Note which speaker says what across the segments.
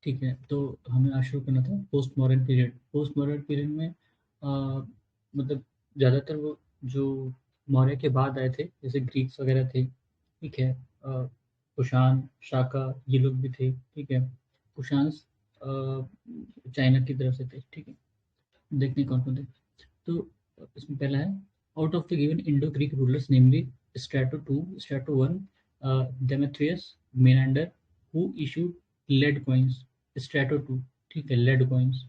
Speaker 1: ठीक है, तो हमें आज शुरू करना था post modern period. Post modern period में मतलब ज़्यादातर वो जो मौर्य के बाद आए थे, जैसे ग्रीक्स वगैरह थे, ठीक है। कुषाण, शाका, ये लोग भी थे, ठीक है। कुषाण चाइना की तरफ से थे, ठीक है। देखने कौन कौन थे। तो इसमें पहला है, out of the given Indo Greek rulers namely Strato two, Strato one, Demetrius, Menander, who issued lead coins. Strato two, ठीक है, लेड कॉइन्स।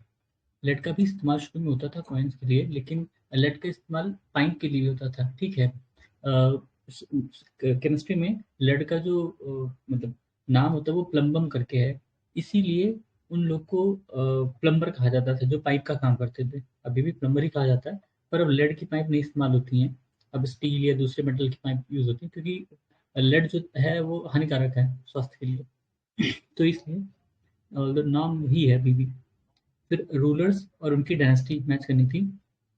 Speaker 1: लेड का भी इस्तेमाल शुरू में होता था कॉइन्स के लिए, लेकिन लेड का इस्तेमाल पाइप के लिए होता था, ठीक है। केमिस्ट्री में लेड का जो मतलब नाम होता है वो प्लम्बम करके है, इसीलिए उन लोग को प्लम्बर कहा जाता था जो पाइप का काम करते थे। अभी भी प्लम्बर ही कहा जाता है, पर अब लेड की पाइप नहीं इस्तेमाल होती हैं। अब स्टील या दूसरे मेटल की पाइप यूज होती है, क्योंकि लेड जो है वो हानिकारक है स्वास्थ्य के लिए। तो इसलिए नाम ही है अभी भी। फिर रूलर्स और उनकी डायनेस्टी मैच करनी थी।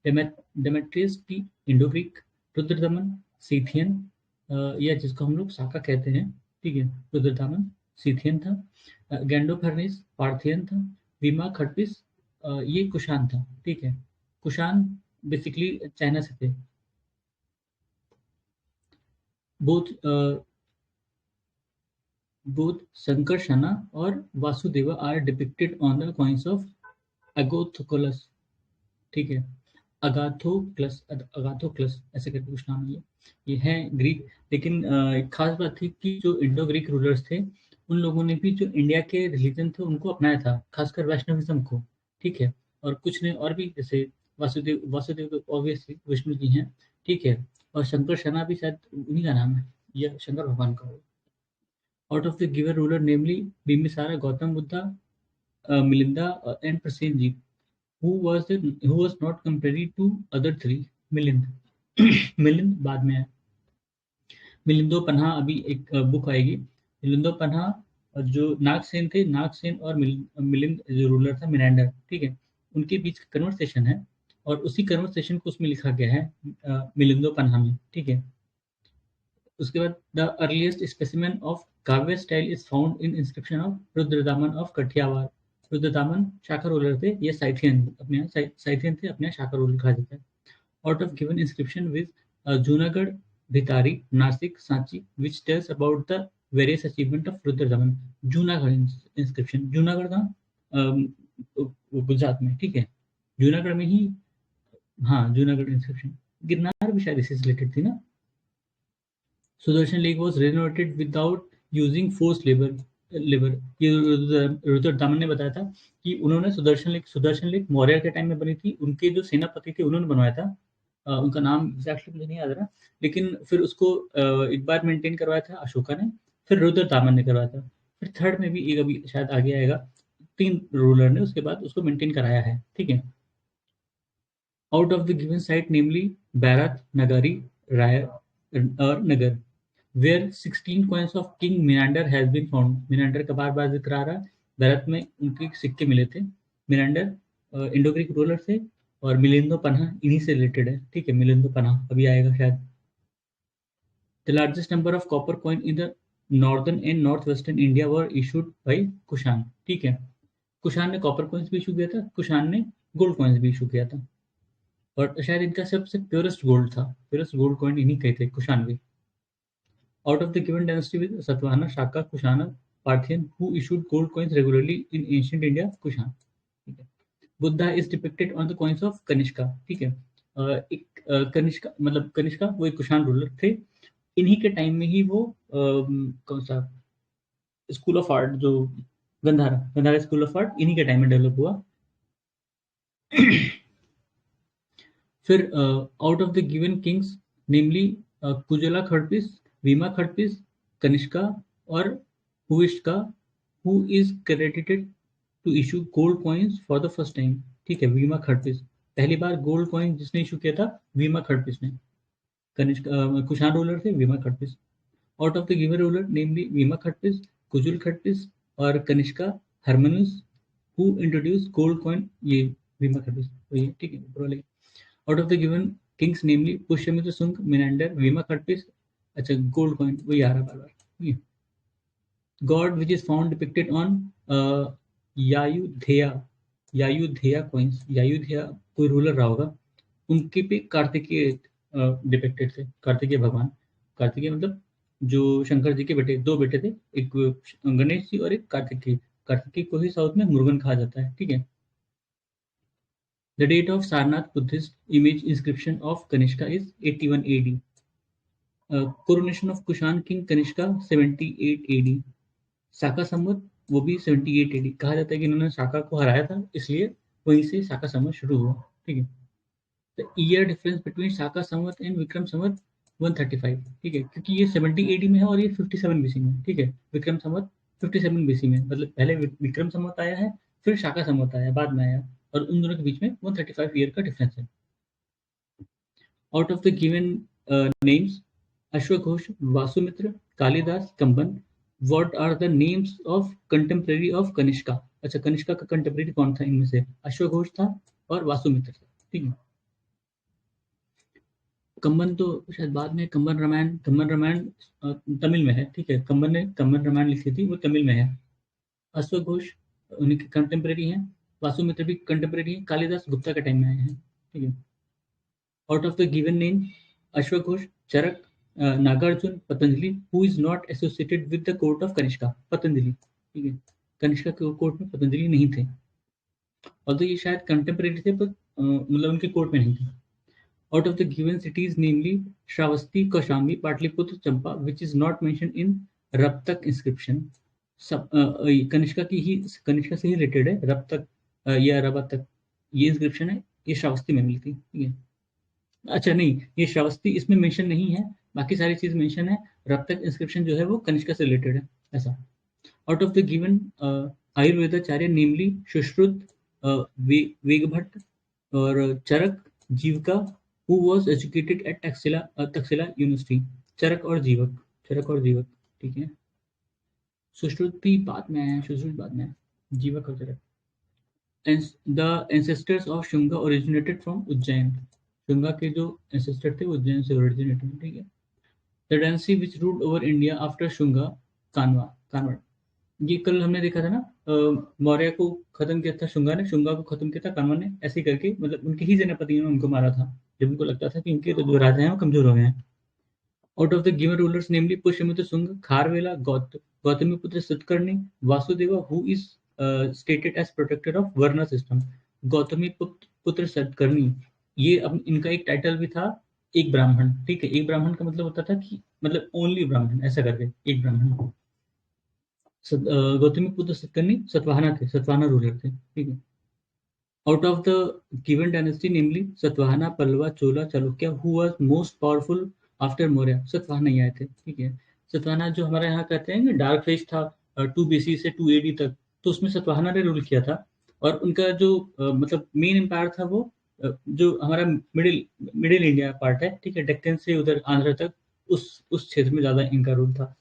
Speaker 1: डेमेट्रियस की इंडो ग्रीक, रुद्रदमन सीथियन, या जिसको हम लोग साका कहते हैं, ठीक है। रुद्रदमन सीथियन था। गैंडोफर्निस पार्थियन था। वीमा खटपिस ये कुषाण था, ठीक है। कुषाण बेसिकली चाइना से थे। बोथ बोथ संकर्षणा और Vasudeva are depicted on the coins of Agathocles, ठीक है। अगाथोक्लस ऐसे करके कुछ नाम है ये है ग्रीक। लेकिन एक खास बात थी कि जो इंडो ग्रीक रूलर्स थे, उन लोगों ने भी जो इंडिया के रिलीजन थे उनको अपनाया था, खासकर वैष्णविज्म को, ठीक है। और कुछ ने और भी, जैसे वासुदेव ऑब्वियसली विष्णु जी हैं, ठीक है। और शंकर शना भी शायद उन्हीं का नाम है, यह शंकर भगवान का हो। Out of the given ruler namely Bimbisara, Gautam Buddha, Melinda and Prasenjit, who was not compared to other three. Milind. Milind बाद में है। मिलिंदो पन्हा अभी एक बुक आएगी। मिलिंदो पन्हा जो नागसेन थे, नागसेन और मिलिंद जो रूलर था मिनांडर, ठीक है, उनके बीच कन्वर्सेशन है, और उसी कन्वर्सेशन को उसमें लिखा गया है मिलिंदो पन्हा में, ठीक है। उसके बाद द अर्लीस्ट स्पेसिमेन ऑफ काव्य style is found in inscription of Rudradaman of Kathiawar. Rudradaman शाखा रूलर थे, ये साइथियन अपने यहाँ साइथियन थे, अपने यहाँ शाखा रूलर कहा जाता है। Out of given inscription with Junagadh, Bhitari, Nashik, Sanchi, which tells about the various achievement of Rudradaman. Junagadh inscription, Junagadh का गुजरात में, ठीक है। जूनागढ़ में ही, हाँ, जूनागढ़ इंस्क्रिप्शन। गिरनार भी शायद इससे रिलेटेड थी ना। Sudarshan lake was renovated without using force labour. ये रुद्रदामन ने बताया था कि उन्होंने सुदर्शन लेक मौर्य के टाइम में बनी थी, उनके जो सेनापति थे उन्होंने बनवाया था। उनका नाम एग्जैक्टली मुझे नहीं याद रहा, लेकिन फिर उसको एक बार मेंटेन करवाया था अशोका ने, फिर रुद्रदामन ने करवाया था, फिर थर्ड में भी एक अभी शायद आगे आएगा, 3 रूलर ने उसके बाद उसको मेंटेन कराया है, ठीक है। Out of the given site namely Bairat, Nagari, Rai और Nagar, where 16 coins of King Menander has been found। Menander का बार बार जिक्र आ रहा है। भारत में उनके सिक्के मिले थे। मेनांडर इंडो ग्रीक रूलर थे, और मिलिंदो पन्हा इन्हीं से रिलेटेड है, ठीक है। मिलिंदो पन्हा अभी आएगा शायद। The largest number of copper coin in the northern and north western India were issued by Kushan, ठीक है। कुषाण ने कॉपर कॉइन्स भी इशू किया था, कुषाण ने गोल्ड कॉइन्स भी इशू किया था, और शायद इनका सबसे प्योरेस्ट गोल्ड था, प्योरेस्ट गोल्ड कॉइन इन्हीं के थे, कुषाण भी। Out of the given dynasty with Satvana, Shaka, Kushana, Parthian, who issued gold coins regularly in ancient India, Kushan। ठीक है। Buddha is depicted on the coins of Kanishka, ठीक है। कनिष्का मतलब कनिष्का वो एक कुषाण रूलर थे। इन्हीं के टाइम में ही वो कौन सा स्कूल ऑफ आर्ट, जो Gandhara Gandhara school of art इन्हीं के टाइम में डेवलप हुआ। फिर out of the given kings namely Kujula Kadphises, Vima Kadphises, Kanishka और Huvishka, who is credited to issue gold coins for the first time, ठीक है। वीमा खड़पिस, पहली बार गोल्ड कॉइन जिसने इशू किया था वीमा खड़पिस ने। कनिष्का कुषाण रूलर थे Vima Kadphises. Out of the given ruler namely Vima Kadphises, Kujula Kadphises और Kanishka Hermaeus, who introduce gold coin, ये वीमा खड़पिस वही है, ठीक है। Out of the given kings namely Pushyamitra Shunga, Menander, Vima Kadphises. अच्छा, गोल्ड कॉइन वही आ रहा बार बार। God which is found depicted on Yaudheya coins, Yaudheya कोई रूलर रहा होगा, उनके पे कार्तिकेय डिपिक्टेड थे, कार्तिकेय भगवान। कार्तिकेय मतलब जो शंकर जी के बेटे, दो बेटे थे, एक गणेश जी और एक कार्तिकेय। कार्तिकेय को ही साउथ में मुरुगन कहा जाता है, ठीक है। The date of Sarnath Buddhist image inscription of Kanishka is 81 AD। Coronation of Kushan king Kanishka 78 AD। Shaka Samvat वो भी 78 AD। कहा जाता है कि इन्होंने शाका को हराया था, इसलिए वहीं से शाका संवत शुरू हुआ, ठीक है। The year difference between Shaka Samvat and Vikram Samvat 135, ठीक है, क्योंकि ये 70 AD में है और ये 57 BC में, ठीक है। विक्रम संवत 57 BC में, मतलब पहले विक्रम संवत आया है, फिर शाका संवत आया, बाद में आया, और उन दोनों के बीच में 135 ईयर का डिफरेंस है। Out of the given names अश्वघोष, Vasumitra, Kalidasa, Kamban, what are the names of contemporary of Kanishka. अच्छा, कनिष्का का कंटेम्प्रेरी कौन था इनमें से? अश्वघोष था और वासुमित्र था, ठीक है। कंबन तो शायद बाद में, कंबन रामायण तमिल में है, ठीक है। कंबन ने कंबन रामायण लिखी थी, वो तमिल में है। अश्वघोष उन्हीं के कंटेम्प्रेरी हैं, वासुमित्र भी कंटेम्प्रेरी है, कालिदास गुप्ता के टाइम में आए हैं, ठीक है। Out of the given name अश्वघोष, Charaka, Nagarjuna, Patanjali, who is not associated with the court of Kanishka. Patanjali, ठीक है, कनिष्का के कोर्ट में पतंजलि नहीं थे, और तो ये शायद कंटेम्प्रेरी थे, पर मतलब उनके कोर्ट में नहीं थे। Out of the given cities, namely Shravasti, Kaushambi, Patliputra, Champa, which is not mentioned in रब तक inscription। सब कनिष्का की ही, कनिष्का से ही रिलेटेड है रब तक या रबा तक, ये इंस्क्रिप्शन है, ये श्रावस्ती में मिली थी, ठीक है। अच्छा नहीं, ये श्रावस्ती इसमें मेंशन नहीं है, बाकी सारी चीज मेंशन है। रब तक इंस्क्रिप्शन जो है वो कनिष्का से रिलेटेड है, ऐसा। आउट ऑफ द गिवन आयुर्वेदाचार्य नेमली सुश्रुत, वेगभट्ट और Charaka, Jivaka, who was educated at Taxila university. Charaka और जीवक, चरक और जीवक, ठीक है। सुश्रुत भी बाद में आया, सुश्रुत बाद में आया, जीवक और Charaka. The ancestors of Shunga originated from Ujjain. Shunga के जो एंसेस्टर थे वो उज्जैन से ओरिजिनेट हुए, ठीक है। The dynasty which ruled over India after Shunga, कानवा, कानवड़। ये कल हमने देखा था ना, मौर्य को खत्म किया था शुंगा ने, शुंगा को खत्म किया था कानवा ने, ऐसे ही करके, मतलब उनके ही सेनापति ने उनको मारा था, जब उनको लगता था कि इनके तो जो राजा हैं वो कमजोर हो गए हैं। Out of the given rulers namely Pushyamitra Shunga, Kharavela, Gautamiputra Satakarni, Vasudeva who is stated as protector of varna system. Gautamiputra Satakarni, ये अब इनका एक टाइटल भी था, एक ब्राह्मण, ठीक है। एक ब्राह्मण का मतलब होता था कि मतलब ओनली ब्राह्मण, ऐसा करके एक ब्राह्मण। गौतमी पुत्र सतकर्णी सतवाहना थे, सतवाहना रूलर थे, ठीक है। Out of the given dynasty namely Satavahana, Pallava, Chola, Chalukya, who was most powerful after Maurya. Satavahana ही आए थे, ठीक है। सतवाहना जो हमारे यहाँ कहते हैं डार्क फेज था 2 BC से 2 AD तक, तो उसमें सतवाहना ने रूल किया था, और उनका जो मतलब मेन एम्पायर था वो जो हमारा मिडिल मिडिल इंडिया पार्ट है, ठीक है, डेक्कन से उधर आंध्र तक, उस क्षेत्र में ज्यादा इनका रूल था।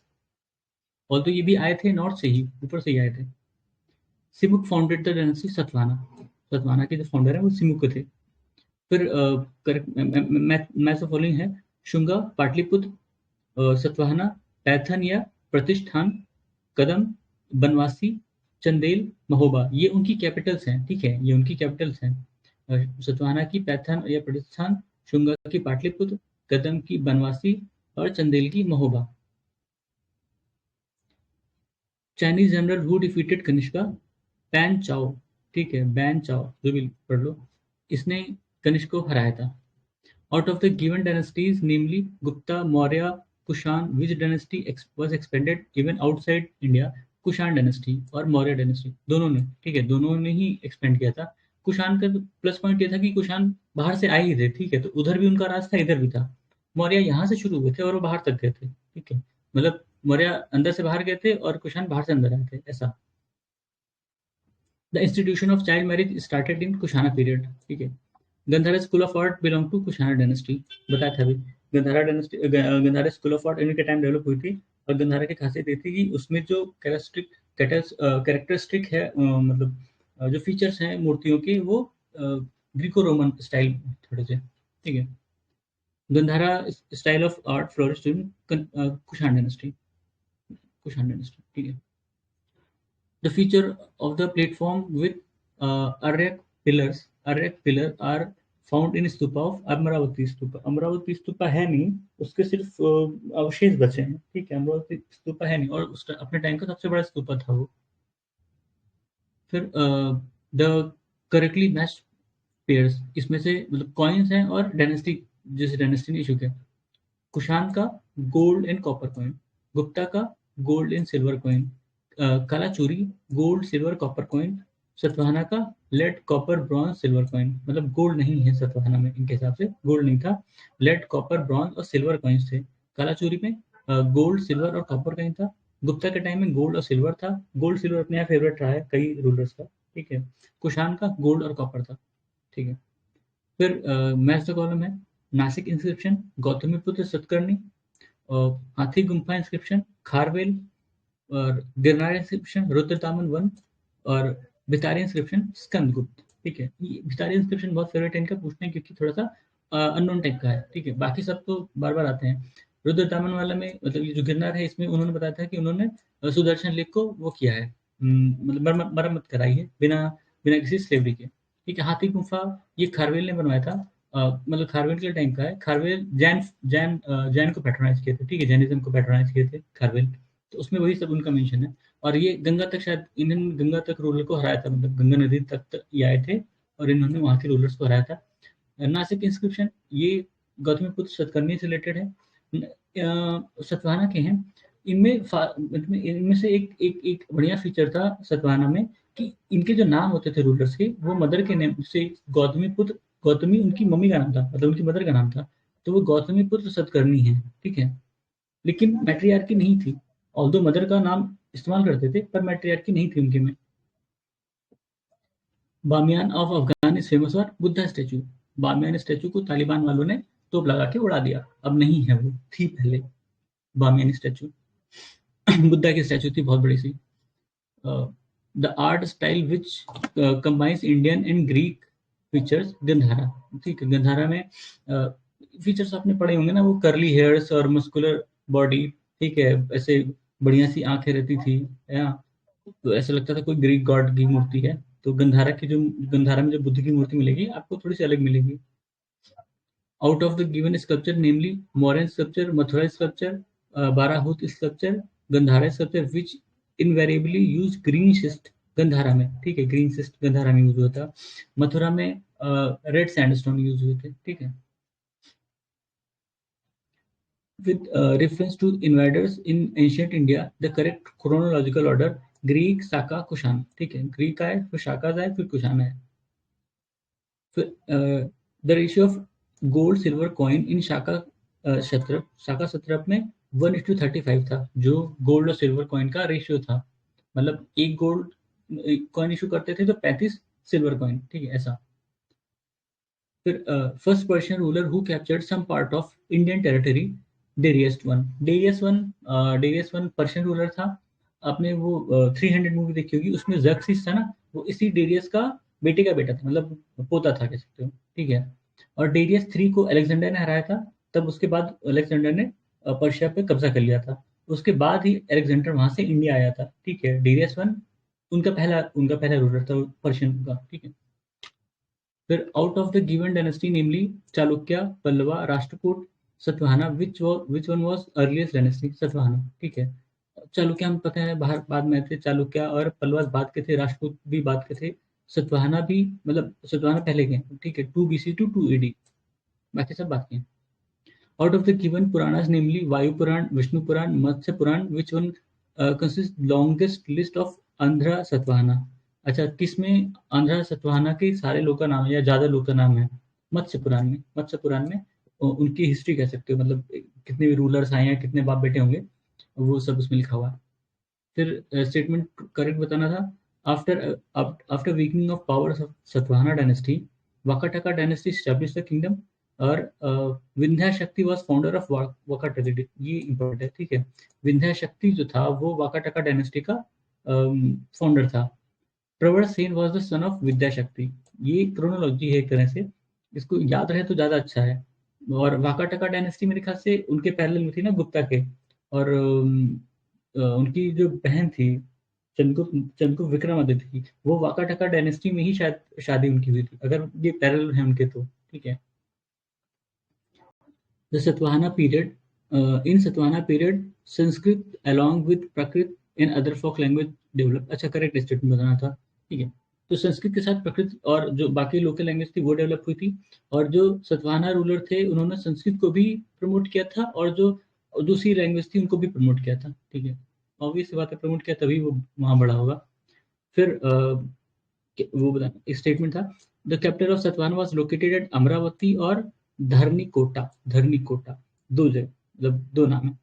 Speaker 1: और तो ये भी आए थे नॉर्थ से ही, ऊपर से ही आए थे। Simuka founded the dynasty Satavahana. Satavahana के जो फाउंडर है वो सिमुक के थे। फिर मैथ फॉलोइंग है, शुंगा, पाटलिपुत्र, सतवाहना, पैथन या प्रतिष्ठान, कदम, बनवासी, चंदेल, महोबा, ये उनकी कैपिटल्स हैं, ठीक है, ये उनकी कैपिटल्स हैं। सतवाहना की पैथन या प्रतिष्ठान, शुंगा की पाटलिपुत्र, कदम की बनवासी और चंदेल की Mahoba. Chinese general who defeated Kanishka, ban चाओ, ठीक है, बैन चाओ, जो भी पढ़ लो, इसने कनिष्क को हराया था। Out of the given dynasties namely Gupta, Maurya, Kushan, which dynasty was expanded even outside India. Kushan dynasty और मौर्य डायनेस्टी दोनों ने, ठीक है, दोनों ने ही एक्सपेंड किया था। कुषाण का प्लस पॉइंट ये था कि कुषाण बाहर से आए ही थे, ठीक है, तो उधर भी उनका राज था, इधर भी था। मौर्य यहाँ से शुरू हुए थे और वो बाहर तक गए थे, ठीक है, मतलब मौर्य अंदर से बाहर गए थे और कुषाण बाहर से अंदर आए थे, ऐसा। The institution of child marriage started in Kushana period, ठीक है। Gandhara school of art belong to Kushana dynasty, बताया था अभी। Gandhara dynasty, Gandhara school of art इनके टाइम डेवलप हुई थी, और गंधारा की खासियत ये थी कि उसमें जो कैरेक्टरिस्टिक है, मतलब जो फीचर्स हैं मूर्तियों के, वो ग्रीको रोमन स्टाइल थोड़े से, ठीक है। Gandhara style of art flourished in Kushan dynasty, Kushan dynasty, ठीक है। The feature of the platform with Aryak pillar are found in stupa of Amravati stupa. Amravati stupa है नहीं, उसके सिर्फ अवशेष बचे हैं, ठीक है। अमरावती स्तूपा है नहीं, और उसका अपने टाइम का सबसे बड़ा स्तूपा था वो। फिर द करेक्टली मैच्ड पेयर्स, इसमें से मतलब कॉइन्स हैं और डायनेस्टी, जैसे डायनेस्टी ने इशू किया। कुषाण का gold and copper coin, Gupta का gold and silver coin, Kalachuri gold silver copper coin, Satavahana का lead copper bronze silver coin. मतलब गोल्ड नहीं है सतवाहना में, इनके हिसाब से गोल्ड नहीं था, लेड कॉपर ब्रॉन्ज और सिल्वर कॉइन्स थे। कालाचूरी में गोल्ड सिल्वर और कॉपर कॉइन था। गुप्ता के टाइम में गोल्ड और सिल्वर था। गोल्ड सिल्वर अपने यहाँ फेवरेट रहा है कई रूलर्स का, ठीक है। कुषाण का गोल्ड और कॉपर था, ठीक है। फिर मैच द कॉलम है, नासिक इंस्क्रिप्शन गौतमीपुत्र सतकर्णी, हाथी गुम्फा इंस्क्रिप्शन खारवेल, और गिरनार इंस्क्रिप्शन रुद्रतामन वन, और भितारी इंस्क्रिप्शन स्कंदगुप्त, ठीक है। ये भितारी इंस्क्रिप्शन बहुत फेवरेट है इनका पूछते हैं, क्योंकि थोड़ा सा अननोन टाइप का है, ठीक है। बाकी सब तो बार बार आते हैं। रुद्रतामन वाला में मतलब ये जो गिरनार है, इसमें उन्होंने बताया था कि उन्होंने सुदर्शन लेक को वो किया है, मतलब मरम्मत कराई है बिना बिना किसी स्लेवरी के, ठीक है। हाथी गुफा ये खारवेल ने बनवाया था, मतलब खारवेल के टाइम का है। खारवेल जैन को पैट्रोनाइज किए थे, ठीक है, जैनिज्म को पैट्रोनाइज किए थे खारवेल, तो उसमें वही सब उनका मेंशन है। और ये गंगा तक, शायद इन्होंने गंगा तक रूलर को हराया था, मतलब गंगा नदी तक ये आए थे और इन्होंने वहां के रूलर्स को हराया था। नासिक इंस्क्रिप्शन ये गौतमीपुत्र सतकर्णी से रिलेटेड है, सतवाहना के हैं। इनमें से एक एक एक बढ़िया फीचर था सतवाहना में, कि इनके जो नाम होते थे रूलर्स के, वो मदर के नेम से गौतमीपुत्र, गौतमी उनकी मम्मी का नाम था, मतलब उनकी मदर का नाम था, तो वो गौतमीपुत्र सतकर्णी है, ठीक है। लेकिन मैट्रियार्की नहीं थी, ऑल्दो मदर का नाम इस्तेमाल करते थे, पर मैट्रियार्की नहीं थी उनके में। Bamiyan of Afghan is famous for Buddha statue. Bamiyan statue को तालिबान वालों ने तोप लगा के उड़ा दिया, अब नहीं है, वो थी पहले बामियान स्टैचू। बुद्धा की स्टैचू थी बहुत बड़ी सी। The art style which combines Indian and Greek features, Gandhara, ठीक है। गंधारा में फीचर्स आपने पढ़े होंगे ना, वो करली हेयर्स और मस्कुलर बॉडी, ठीक है, ऐसे बढ़िया सी आंखें रहती थी, है ना? तो ऐसा लगता था कोई ग्रीक गॉड की मूर्ति है। तो गंधारा में जो बुद्ध की मूर्ति मिलेगी आपको थोड़ी सी अलग मिलेगी। Out of the given sculpture namely Mauryan sculpture, Mathura sculpture, Bharhut sculpture, Gandhara sculpture which invariably use green schist Gandhara में, ठीक है, ग्रीन शिस्ट गंधारा में यूज हुआ था। मथुरा में रेड सैंडस्टोन यूज हुए थे, ठीक है। With reference to invaders in ancient India, the correct chronological order Greek, Shaka, Kushan, ठीक है। ग्रीक आए, फिर शाका आए, फिर कुषाण आए। फिर the ratio of gold silver coin in Shaka satrap में 1:35 था, जो गोल्ड और सिल्वर कॉइन का रेशियो था। मतलब एक गोल्ड कॉइन इशू करते थे तो 35 सिल्वर कॉइन, ठीक है, ऐसा। फिर first Persian ruler who captured some part of Indian territory, Darius one Persian ruler था। आपने वो 300 मूवी देखी होगी, उसमें जर्क्सिस था ना, वो इसी डेरियस का बेटे का बेटा था, मतलब पोता था कह सकते हो, ठीक है। और डेरियस 3 को अलेक्जेंडर ने हराया था, तब उसके बाद अलेक्जेंडर ने पर्शिया पे कब्जा कर लिया था। उसके बाद ही अलेक्जेंडर वहां से इंडिया आया था, ठीक है। डेरियस 1 उनका पहला रूलर था पर्शियन का, ठीक है। फिर out of the given dynasty namely Chalukya, Pallava, Rashtrakuta, Satavahana, which one was earliest dynasty, Satavahana, ठीक है। चालुक्य हम पता है बाहर बाद में थे, चालुक्य और पल्लवा बाद के थे, राष्ट्रकूट भी बाद के थे, सतवाहना भी, मतलब सतवाहना पहले के, ठीक है, 2 BC टू 2 AD, बाकी सब बात के। Out of the given Puranas namely Vayu Purana, Vishnu Purana, Matsya Purana, which one consist longest list of Andhra Satavahana. अच्छा, किसमें आंध्रा सतवाहना के सारे लोग का नाम है या ज्यादा लोग का नाम है? मत्स्य पुराण में उनकी हिस्ट्री कह सकते हो, मतलब कितने भी रूलर्स आए हैं, कितने बाप बेटे होंगे, वो सब उसमें लिखा हुआ है। फिर स्टेटमेंट करेक्ट बताना था। After after weakening of powers of Satavahana dynasty, Vakataka dynasty establish the kingdom, और विंध्या शक्ति वॉज फाउंडर ऑफ वाकाटक, ये इंपॉर्टेंट है, ठीक है। विंध्या शक्ति जो था वो वाकाटका डायनेस्टी का फाउंडर था। Pravarsena was the son of Vidyashakti. ये क्रोनोलॉजी है एक तरह से, इसको याद रहे तो ज्यादा अच्छा है। और वाकाटका डायनेस्टी मेरे ख्याल से उनके पैरेलल में थी ना गुप्ता के, और उनकी जो बहन थी, चंद्रगुप्त विक्रमादित्य की, वो वाकाटका डायनेस्टी में ही शायद शादी उनकी हुई थी, अगर ये पैरेलल है उनके तो, ठीक है। The Satavahana period, in Satavahana period Sanskrit along with Prakrit and other folk language develop. अच्छा, करेक्ट स्टेटमेंट बताना था, ठीक है। तो संस्कृत के साथ प्राकृत और जो बाकी लोकल लैंग्वेज थी वो डेवलप हुई थी, और जो सतवाहना रूलर थे उन्होंने संस्कृत को भी प्रमोट किया था, और जो दूसरी लैंग्वेज थी उनको भी प्रमोट किया था, ठीक है। ऑब्वियस बात है, प्रमोट किया तभी वो वहाँ बड़ा होगा। फिर वो बता, एक स्टेटमेंट था, the capital of Satavahana was located at Amaravati और धरनीकोटा, दो जगह, मतलब दो नाम है।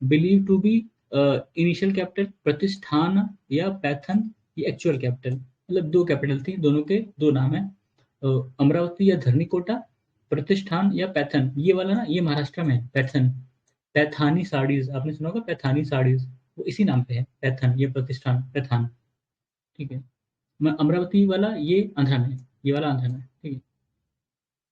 Speaker 1: Believe to be initial capital Pratishthan या पैथन, ये एक्चुअल कैपिटल, मतलब दो कैपिटल थी, दोनों के दो नाम है, अमरावती या धरनीकोटा, प्रतिष्ठान या पैथन। ये वाला ना, ये महाराष्ट्र में है, पैथन, पैथानी साड़ीज, आपने सुना होगा पैथानी साड़ीज, वो इसी नाम पे है, पैथन, ये प्रतिष्ठान पैथान, ठीक है। अमरावती वाला ये आंध्रा में है, ये वाला आंध्रा में है, ठीक है।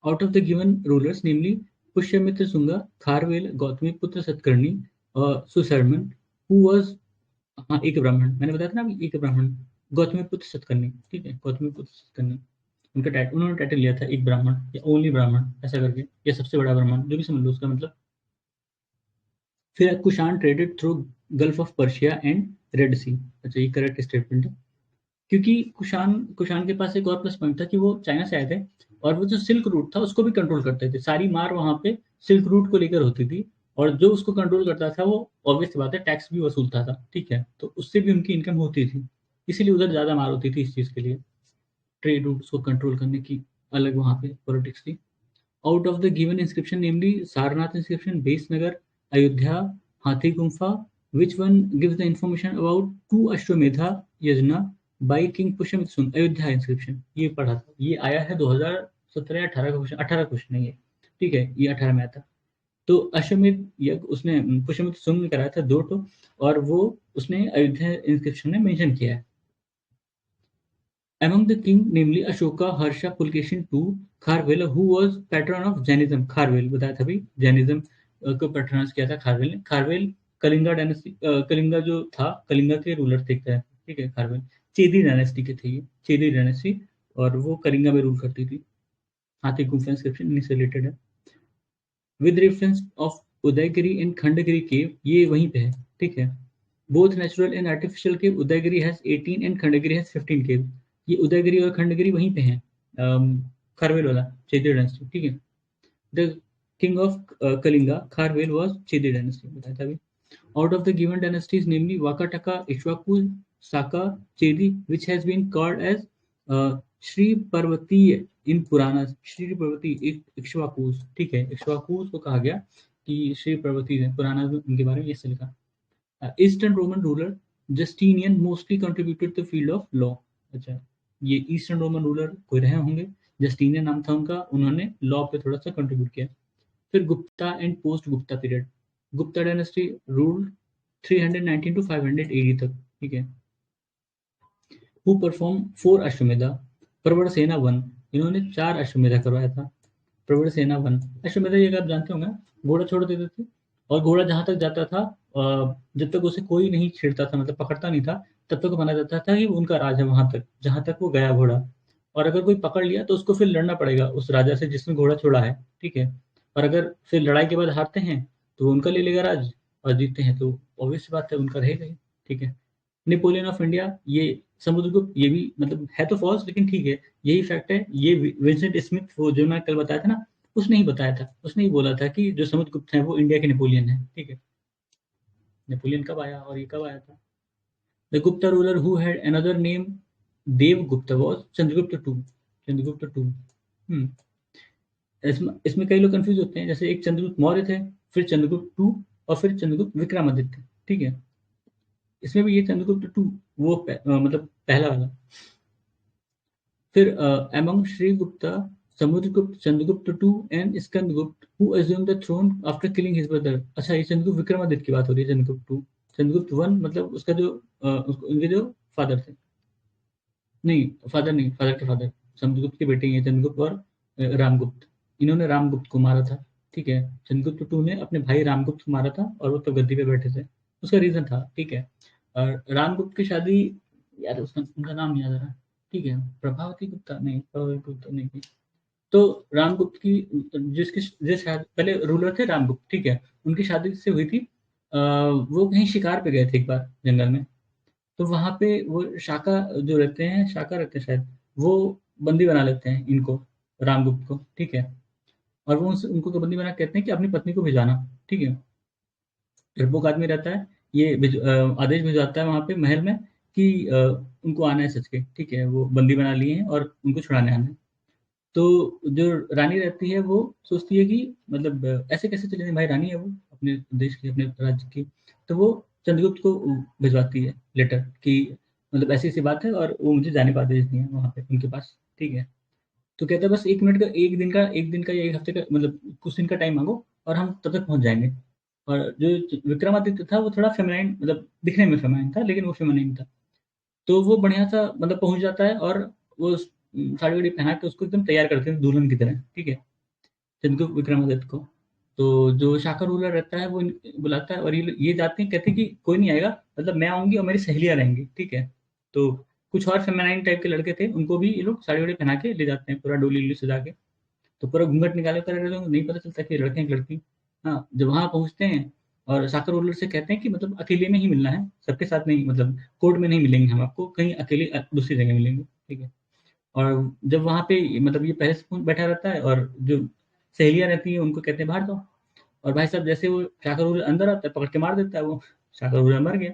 Speaker 1: Out of the given rulers namely Pushyamitra Shunga, Kharavela, Gautamiputra Satakarni और सुशर्मन, हु वाज, हाँ एक ब्राह्मण, मैंने बताया था ना अभी, एक ब्राह्मण, गौतमीपुत्र सतकर्णी, ठीक है, गौतमीपुत्र सतकर्णी, उनका टाइटल, उन्होंने टाइटल लिया था एक ब्राह्मण या ओनली ब्राह्मण ऐसा करके, या सबसे बड़ा ब्राह्मण, जो भी समझ लो उसका मतलब। फिर Kushan traded through Gulf of Persia and Red Sea. अच्छा, ये करेक्ट स्टेटमेंट है, क्योंकि कुषाण कुषाण के पास एक और प्लस पॉइंट था कि वो चाइना से आए थे, और वो जो सिल्क रूट था उसको भी कंट्रोल करते थे, सारी मार वहां पे सिल्क रूट को लेकर होती थी, और जो उसको कंट्रोल करता था वो ऑब्वियस बात है टैक्स भी वसूलता था, ठीक है, तो उससे भी उनकी इनकम होती थी, इसीलिए उधर ज्यादा मार होती थी इस चीज के लिए, ट्रेड रूट्स को कंट्रोल करने की अलग वहां पे पॉलिटिक्स थी। Out of the given inscription namely Sarnath inscription, Besnagar, Ayodhya, Hathigumpha, which one gives the information about two Ashvamedha yajna by king Pushyamitra सुंग। अयोध्या इंस्क्रिप्शन ये पढ़ा था, ये आया है 2017 या 18 का क्वेश्चन, 18 क्वेश्चन है ये, ठीक है, ये 18 में आया था। तो अश्वमेध यज्ञ उसने पुष्यमित्र सुंग ने कराया था 2 ठो, और वो उसने अयोध्या इंस्क्रिप्शन में मेंशन किया है। Among the king, namely Ashoka, Harsha, Pulkeshi II, Kharvel, who was patron of Jainism, Kharavela बताया था भाई, जैनिज्म को पैट्रनाइज किया था खारवेल ने। खारवेल कलिंगा डायनेस्टी, कलिंगा जो था, कलिंगा के रूलर थे, ठीक है, खारवेल चेदी डायनेस्टी के थे, ये चेदी डायनेस्टी, और वो कलिंगा में रूल करती थी। हाथी गुम्फा इंस्क्रिप्शन इन्हीं से रिलेटेड है, with reference of Udayagiri and Khandagiri cave, ये वहीं पे है, ठीक है। Both natural and artificial cave, Udayagiri has 18 and Khandagiri has 15 cave, ये उदयगिरी और खंडगिरी वहीं पे हैं, खारवेल वाला चेदी डायनेस्टी, ठीक है। The king of Kalinga Kharavela was Chedi dynasty, बताया था अभी। Out of the given dynasties namely Vakataka, Ikshvaku, Shaka, Chedi, which has been called as Shri Parvatiya in पुराना, श्री पर्वती इक्ष्वाकुस, ठीक है, इक्ष्वाकुस को कहा गया कि श्री पर्वती है, पुराना उनके बारे में ऐसे लिखा। Eastern Roman ruler Justinian mostly contributed the field of law. अच्छा, ये ईस्टर्न रोमन रूलर कोई रहे होंगे, जस्टिनियन नाम था उनका, उन्होंने लॉ पे थोड़ा सा कंट्रीब्यूट किया। फिर Gupta and post Gupta period, Gupta dynasty ruled 319 to 500 AD तक, ठीक है। हु परफॉर्म 4 अश्वमेधा, प्रवर सेना 1, इन्होंने 4 अश्वमेधा करवाया था। प्रवर सेना 1 अश्वमेधा, ये आप जानते होंगे, घोड़ा छोड़ देते थे, और घोड़ा जहां तक जाता था, जब तक उसे कोई नहीं छेड़ता था, मतलब पकड़ता नहीं था, तब तक माना जाता था कि उनका राज है वहां तक, जहां तक वो गया घोड़ा, और अगर कोई पकड़ लिया तो उसको फिर लड़ना पड़ेगा उस राजा से जिसने घोड़ा छोड़ा है, ठीक है। और अगर फिर लड़ाई के बाद हारते हैं तो वो उनका ले लेगा राज, और जीतते हैं तो ऑब्वियस बात है उनका रहेगा ही, ठीक है। नेपोलियन ऑफ इंडिया, ये समुद्रगुप्त, ये भी मतलब है तो फॉल्स, लेकिन ठीक है, यही फैक्ट है। ये विंसेंट स्मिथ, वो जो मैं कल बताया था ना, उसने ही बताया था, उसने ही बोला था कि जो समुद्रगुप्त है वो इंडिया के नेपोलियन है, ठीक है। नेपोलियन कब आया और ये कब आया था? The Gupta ruler who had another name Devagupta was Chandragupta two, Chandragupta two. इसमें कई लोग कंफ्यूज होते हैं, जैसे एक चंद्रगुप्त मौर्य थे, फिर चंद्रगुप्त टू, और फिर चंद्रगुप्त विक्रमादित्य, ठीक है। इसमें भी ये चंद्रगुप्त टू, वो मतलब पहला वाला। फिर among Sri Gupta, Samudragupta, Chandragupta II and Skandagupta, who assumed the throne after killing his brother। अच्छा, ये चंद्रगुप्त विक्रमादित्य की बात हो रही है, चंद्रगुप्त टू, चंद्रगुप्त वन मतलब उसका जो उनके जो फादर थे, नहीं फादर नहीं, फादर के फादर, चंद्रगुप्त के बेटे हैं चंद्रगुप्त और रामगुप्त, इन्होंने रामगुप्त को मारा था, ठीक है। चंद्रगुप्त टू ने अपने भाई रामगुप्त को मारा था, और वो तो गद्दी पे बैठे थे, उसका रीजन था, ठीक है। और रामगुप्त की शादी, यार उसका उनका नाम नहीं याद आ रहा, ठीक है, प्रभावती गुप्ता नहीं, प्रभावती गुप्ता नहीं थी। तो रामगुप्त की जिस शादी पहले रूलर थे रामगुप्त, ठीक है, उनकी शादी से हुई थी। वो कहीं शिकार पे गए थे एक बार जंगल में, तो वहां पे वो शाका जो रहते हैं, शाका रहते हैं शायद, वो बंदी बना लेते हैं इनको, रामगुप्त को, ठीक है। और वो उनको बंदी बना के कहते हैं कि अपनी पत्नी को भिजवाना, ठीक है। डरपोक आदमी रहता है, ये आदेश भिजवाता है वहां पे महल में कि उनको आना है सच के, ठीक है, वो बंदी बना लिए हैं और उनको छुड़ाने आना है। तो जो रानी रहती है वो सोचती है कि मतलब ऐसे कैसे चलेंगे, भाई रानी है वो अपने देश की, अपने राज्य की। तो वो चंद्रगुप्त को भिजवाती है लेटर कि मतलब ऐसी ऐसी बात है और वो मुझे जाने का आदेश दिए हैं वहां पे उनके पास, ठीक है। तो कहता है बस 1 मिनट का, 1 दिन का या 1 हफ्ते का, मतलब कुछ दिन का टाइम मांगो और हम तब तक पहुंच जाएंगे। और जो विक्रमादित्य था वो थोड़ा फेमिनाइन, मतलब दिखने में फेमिनाइन था लेकिन वो फेमिनाइन था। तो वो बढ़िया सा मतलब पहुंच जाता है और वो साड़ी वाड़ी पहना के उसको एकदम तैयार करते हैं दुल्हन की तरह, ठीक है, चंद्रगुप्त विक्रमादित्य को। तो जो शाका रूलर रहता है वो बुलाता है और ये जाते हैं, कहते हैं कि कोई नहीं आएगा, मतलब मैं आऊंगी और मेरी सहेलियां रहेंगी, ठीक है। तो कुछ और फेमिनाइन टाइप के लड़के थे, उनको भी ये लोग साड़ी वाड़ी पहना के ले जाते हैं, पूरा डोली वोली सजा के। तो पूरा घूंघट निकाले कर रहे लोग, नहीं पता चलता कि लड़के हैं कि लड़की। हाँ, जब वहां पहुंचते हैं और शाका रूलर से कहते हैं कि मतलब अकेले में ही मिलना है, सबके साथ नहीं, मतलब कोर्ट में नहीं मिलेंगे हम आपको, कहीं अकेले दूसरी जगह मिलेंगे, ठीक है। और जब वहां पे मतलब ये पहले से बैठा रहता है और जो सहेलियां रहती हैं उनको कहते हैं बाहर जाओ। और भाई साहब जैसे वो शाका रूलर अंदर आता है, पकड़ के मार देता है वो, शाका रूलर मर गया।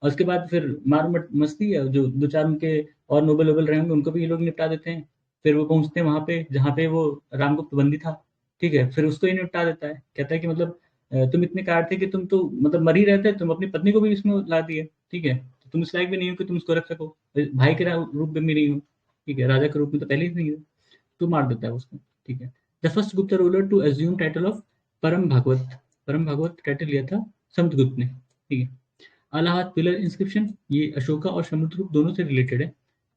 Speaker 1: और उसके बाद फिर मार मस्ती है, जो दो चार उनके और नोबल वोबल रहे होंगे उनको भी ये लोग निपटा देते हैं। फिर वो पहुंचते हैं वहां पे जहाँ पे वो रामगुप्त बंदी था, ठीक है, फिर उसको ही निपटा देता है, कहता है कि मतलब तुम इतने कार थे कि तुम तो मतलब मर ही रहते, तुम अपनी पत्नी को भी इसमें ला दिए, ठीक है, तो तुम इस लायक भी नहीं हो कि तुम इसको रख सको, भाई के रूप में भी नहीं हो, ठीक है, राजा के रूप में तो पहले ही नहीं हो। तो मार देता है उसको, ठीक है। The first Gupta ruler to assume title of Param Bhagwat, परम भागवत टाइटल लिया था समुद्रगुप्त ने, ठीक है। अलाहाबाद पिलर इंस्क्रिप्शन, ये अशोका और समुद्रगुप्त दोनों से रिलेटेड है,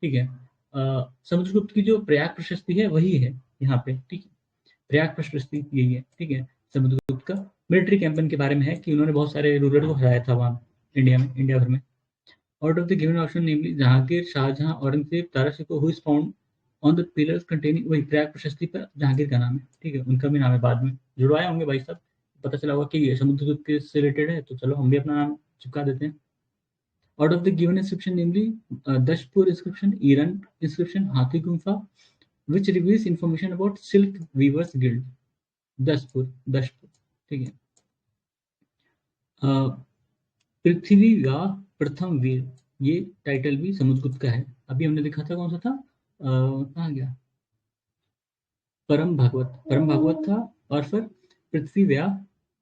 Speaker 1: ठीक है। समुद्रगुप्त की जो प्रयाग प्रशस्ति है वही है यहाँ पे, ठीक है, प्रयाग प्रशस्ति यही है, ठीक है। समुद्रगुप्त का मिलिट्री कैंपेन के बारे में है कि उन्होंने बहुत सारे रूलर को हराया था वहाँ इंडिया में, इंडिया भर में। Out of the given option namely Jahangir, Shah Jahan, Aurangzeb, Dara Shikoh, who is found on the pillars containing, वही प्रयाग प्रशस्ति पर जहांगीर का नाम है, ठीक है, उनका भी नाम है, बाद में जुड़वाए होंगे भाई साहब, पता चला होगा कि समुद्रगुप्त के से रिलेटेड है, तो चलो हम भी अपना नाम चिपका देते हैं। Out of the given inscription, namely Dashpur inscription, Iran inscription, Hathi Gumfa, which reveals information about Silk Weavers Guild. Dashpur, ठीक है। पृथ्वी का प्रथम वीर, ये टाइटल भी समुद्रगुप्त का है। अभी हमने देखा था कौन सा था, कहाँ गया, परम भागवत था, और फिर पृथ्वी व्या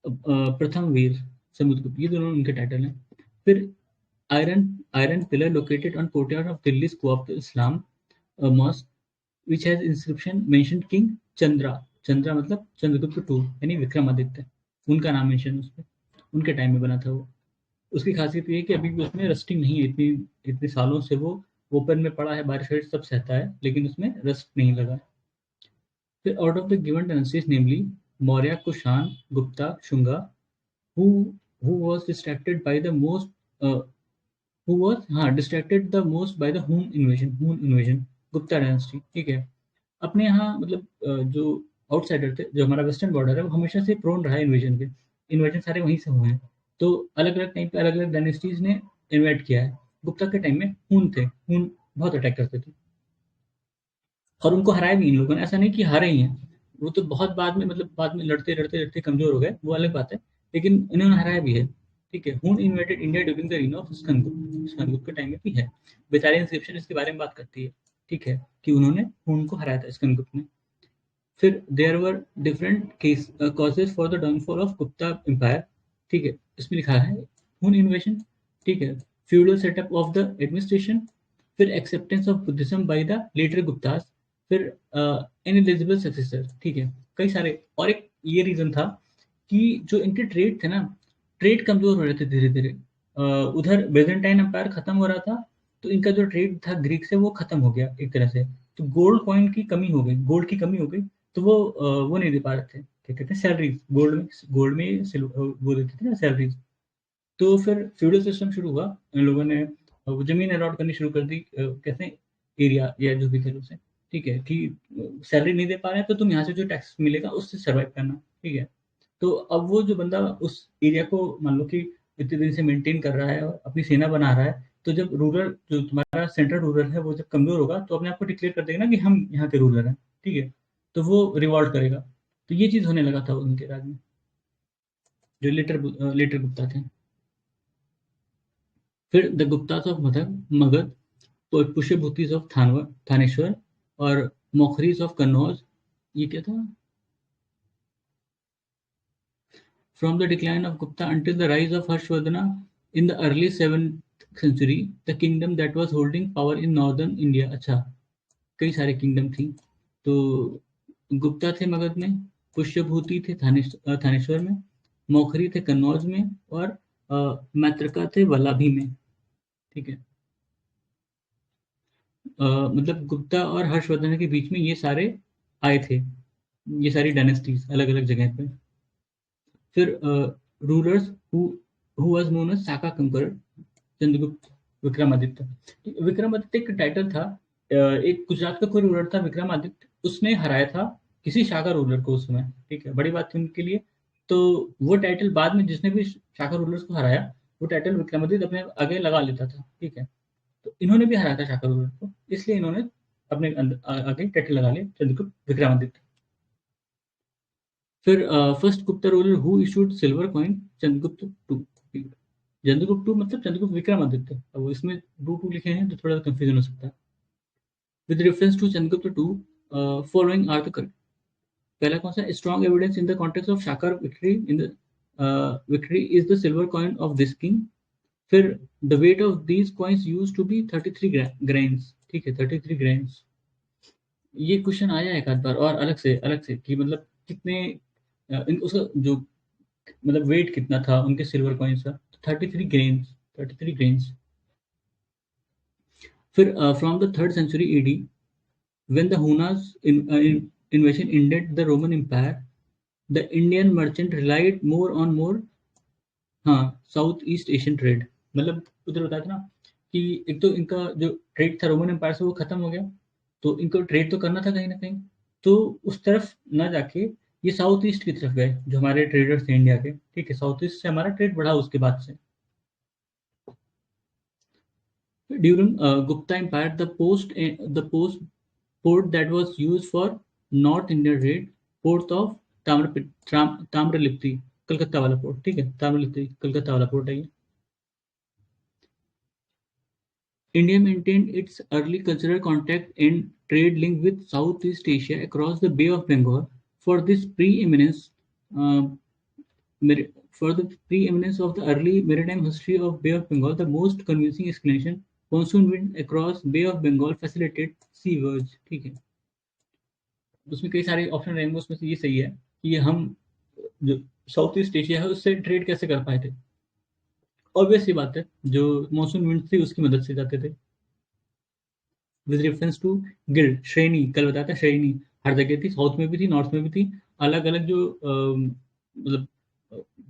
Speaker 1: प्रथम वीर समुद्रगुप्त, ये दोनों उनके टाइटल हैं। फिर iron pillar located on courtyard of Delhi square of Islam mosque which has inscription mentioned king Chandra, Chandra मतलब चंद्रगुप्त टू यानी विक्रमादित्य, उनका नाम मेंशन उस पर, उनके टाइम में बना था वो। उसकी खासियत ये है कि अभी भी उसमें रस्टिंग नहीं है, इतनी इतने सालों से वो ओपन में पड़ा है, बारिश वारिश सब सहता है लेकिन उसमें रस्ट नहीं लगा है। फिर out of the given dynasties namely Maurya, Kushan, Gupta, Shunga, who who was distracted by the most uh, who was हाँ distracted the most by the Hun invasion, Gupta dynasty, ठीक है। अपने यहाँ मतलब जो आउटसाइडर थे, जो हमारा वेस्टर्न बॉर्डर है वो हमेशा से प्रोन रहा है इन्वेजन के, इन्वेजन सारे वहीं से हुए हैं। तो अलग अलग टाइम पे अलग अलग डायनेस्टीज ने इन्वाइट किया है। गुप्ता के टाइम में खून थे, खून बहुत अटैक करते थे और उनको हराया भी इन लोगों ने, ऐसा नहीं कि हारे ही हैं, वो तो बहुत बाद में, मतलब बाद में लड़ते लड़ते लड़ते कमजोर हो गए, वो अलग बात है, लेकिन इन्होंने हराया भी है, ठीक है। Hun invaded India during the reign of Skandagupta, Skandagupta के टाइम में भी है। बेतारी इंस्क्रिप्शन इसके बारे में बात करती है, ठीक है, कि उन्होंने हून को हराया था स्कंदगुप्त ने। फिर there were different cause causes for the downfall of Gupta empire, ठीक है, इसमें लिखा है हून इन्वेशन, ठीक है, feudal setup of the administration, फिर acceptance of Buddhism by the later Guptas, फिर इनएलिजिबल सक्सेसर, ठीक है, कई सारे। और एक ये रीजन था कि जो इनके ट्रेड थे ना, ट्रेड कमजोर हो रहे थे धीरे धीरे, उधर बेजेंटाइन एम्पायर खत्म हो रहा था, तो इनका जो ट्रेड था ग्रीक से वो खत्म हो गया एक तरह से। तो गोल्ड कॉइन की कमी हो गई, गोल्ड की कमी हो गई, तो वो नहीं दे पा रहे थे, क्या कहते हैं, सैलरीज, गोल्ड में वो देते थे ना सैलरीज, तो फिर फ्यूडल सिस्टम शुरू हुआ, इन लोगों ने जमीन अलॉट करनी शुरू कर दी, कहते हैं एरिया या जो भी कह लो उसे, ठीक है, कि सैलरी नहीं दे पा रहे हैं तो तुम यहाँ से जो टैक्स मिलेगा उससे सर्वाइव करना, ठीक है। तो अब वो जो बंदा उस एरिया को मान लो कि इतने दिन से मेंटेन कर रहा है और अपनी सेना बना रहा है, तो जब रूरल जो तुम्हारा सेंट्रल रूरल है वो जब कमजोर होगा तो अपने आप को डिक्लेयर कर देगा ना कि हम यहाँ के रूलर हैं, ठीक है, तो वो रिवॉल्ट करेगा। तो ये चीज होने लगा था उनके राज में, जो लेटर लेटर गुप्ता थे। फिर the Guptas of Magadha, Pushyabhutis of Thanesar और मोखरीज ऑफ कन्नौज, ये क्या था? From the decline of Gupta until the rise of Harshvardhana in the early 7th century, the kingdom that was holding power in northern India, अच्छा, कई सारे किंगडम थी। तो गुप्ता थे मगध में, पुष्यभूति थे थानेश्वर में, मोखरी थे कन्नौज में और मैत्रका थे वल्लभी में, ठीक है। मतलब गुप्ता और हर्षवर्धन के बीच में ये सारे आए थे, ये सारी डायनेस्टीज अलग अलग जगह पे। फिर rulers who was known as Shaka conqueror, Chandragupta Vikramaditya. Vikramaditya एक टाइटल था, एक गुजरात का कोई रूलर था विक्रमादित्य, उसने हराया था किसी शाका रूलर को उस समय, ठीक है, बड़ी बात थी उनके लिए। तो वो टाइटल बाद में जिसने भी शाका रूलर्स को हराया, वो टाइटल विक्रमादित्य अपने आगे लगा लेता था, ठीक है। तो इन्होंने भी हराया था शाका रूलर को, इसलिए इन्होंने अपने आगे टाइटल लगा लिया चंद्रगुप्त विक्रमादित्य। फिर first Gupta ruler who issued silver coin, Chandragupta two. Chandragupta two मतलब चंद्रगुप्त विक्रमादित्य, अब इसमें टू लिखे हैं तो थोड़ा कंफ्यूजन हो सकता है। With reference to Chandragupta two, following are the correct. पहला कौन सा? Strong evidence in the context of Shaka victory in the victory is the silver coin of this king. फिर the weight of these coins used to be 33 grains, ठीक है, 33 grains. ये question आया एक आध बार और अलग से कि मतलब कितने उसका जो मतलब वेट कितना था उनके सिल्वर कॉइन्स का, 33 ग्रेन्स, 33 ग्रेन्स। फिर from the 3rd century AD, when the Hunas invasion ended the Roman Empire, the Indian merchant relied more हाँ, साउथ ईस्ट एशियन ट्रेड। मतलब उधर बताया था ना कि एक तो इनका जो ट्रेड था रोमन एम्पायर से वो खत्म हो गया, तो इनको ट्रेड तो करना था कहीं ना कहीं, तो उस तरफ ना जाके ये साउथ ईस्ट की तरफ गए, जो हमारे ट्रेडर्स थे इंडिया के, ठीक है, साउथ ईस्ट से हमारा ट्रेड बढ़ा उसके बाद से। During Gupta empire the post port that was used for North Indian trade, port of Tamralipti, Calcutta वाला पोर्ट, ठीक है, ताम्रलिप्ति कलकत्ता वाला पोर्ट है ये। India maintained its early cultural contact and trade link with Southeast Asia across the Bay of Bengal. For this preeminence, uh, for the preeminence of the early maritime history of Bay of Bengal, the most convincing explanation: monsoon wind across Bay of Bengal facilitated sea voyage, ठीक है। उसमें कई सारे option रहेंगे, उसमें से ये सही है कि हम जो साउथ ईस्ट एशिया है उससे ट्रेड कैसे कर पाए थे। ऑब्वियस सी बात है, जो मॉनसून विंड थी उसकी मदद से जाते थे। विद रेफरेंस टू गिल्ड, श्रेणी, कल बताया था श्रेणी हर जगह थी, साउथ में भी थी, नॉर्थ में भी थी। अलग अलग जो मतलब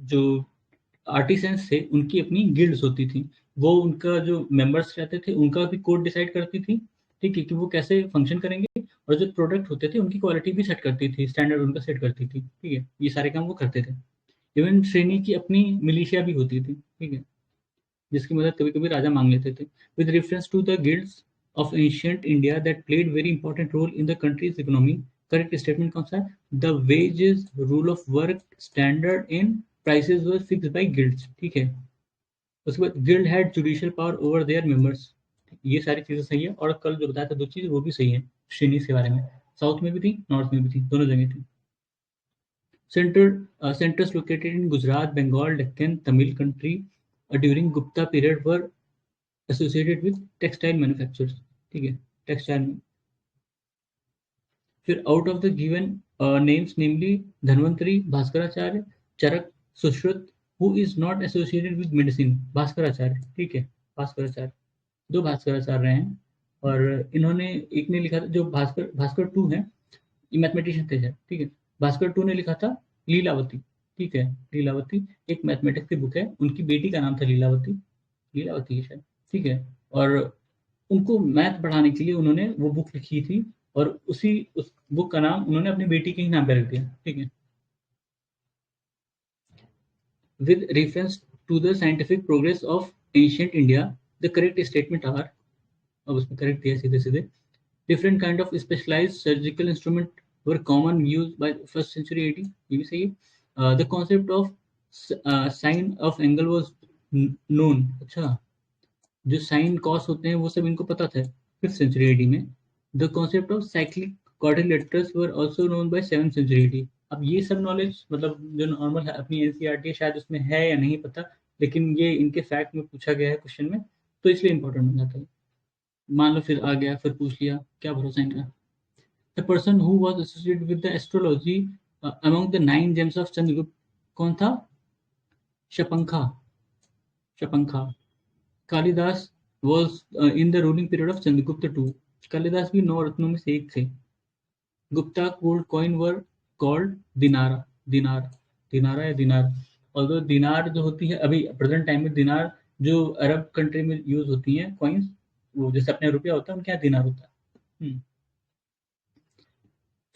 Speaker 1: जो आर्टिसंस थे उनकी अपनी गिल्ड्स होती थी, वो उनका जो मेंबर्स रहते थे उनका भी कोड डिसाइड करती थी, ठीक है, कि वो कैसे फंक्शन करेंगे, और जो प्रोडक्ट होते थे उनकी क्वालिटी भी सेट करती थी, स्टैंडर्ड उनका सेट करती थी, ठीक है, ये सारे काम वो करते थे। इवन श्रेणी की अपनी मिलिशिया भी होती थी, ठीक है, जिसकी मदद कभी कभी राजा मांग लेते थे। With reference to the guilds of ancient India that played very important role in the country's economy, correct statement कौन सा है? The wages, rule of work, standard in prices were fixed by guilds, ठीक है। उसके बाद guild had judicial power over their members, ये सारी चीजें सही है। और कल जो बताया था दो चीज वो भी सही है श्रेणी के बारे में, साउथ में भी थी, नॉर्थ में भी थी, दोनों जगह थी। Centers located in Gujarat, Bengal, Deccan, Tamil country during Gupta period were associated with textile manufacturers, ठीक है, टेक्सटाइल में। फिर out of the given names namely Dhanvantari, Bhaskaracharya, Charaka, Sushruta, who is not associated with medicine, Bhaskaracharya, ठीक है, भास्कराचार्य, दो भास्कराचार्य हैं। और इन्होंने, एक ने लिखा था जो भास्कर भास्कर टू है, ये मैथमेटिशियन थे, ठीक है, भास्कर टू ने लिखा था लीलावती, ठीक है, लीलावती एक मैथमेटिक्स की बुक है, उनकी बेटी का नाम था लीलावती, लीलावती है शायद, ठीक है। और उनको मैथ पढ़ाने के लिए उन्होंने वो बुक लिखी थी, और उस बुक का नाम उन्होंने अपनी बेटी के ही नाम पे रख दिया, ठीक है। With reference to the scientific progress of ancient India, the correct statement are, अब उसमें करेक्ट दिया सीधे सीधे, different kind of specialized surgical instrument were common used by first century AD, ये भी सही है। The concept of sine of angle was known, अच्छा, जो साइन कॉस होते हैं वो सब इनको पता था 5th सेंचुरी एडी में। The concept of cyclic quadrilaterals were also known by 7th century AD. अब ये सब नॉलेज मतलब जो नॉर्मल है अपनी एनसीईआरटी शायद उसमें है या नहीं पता, लेकिन ये इनके फैक्ट में पूछा गया है क्वेश्चन में, तो इसलिए इंपॉर्टेंट हो जाता है। मान लो फिर आ गया, फिर पूछ लिया, क्या भरोसा इनका। The person who was associated with the astrology among the 9 James of Chandragupta, कौन था? शपंखा, शपंखा। Kalidas was in the ruling period of Chandragupta II. Kalidas भी 9 रत्नों में से एक थे। Gupta gold coin were called Dinara, दिनार, दिनारा या दिनार। और दिनार जो होती है अभी प्रेजेंट टाइम में, दिनार जो अरब कंट्री में यूज होती हैं कॉइन्स, वो जैसे अपने रुपया होता है उनके यहाँ दिनार होता है।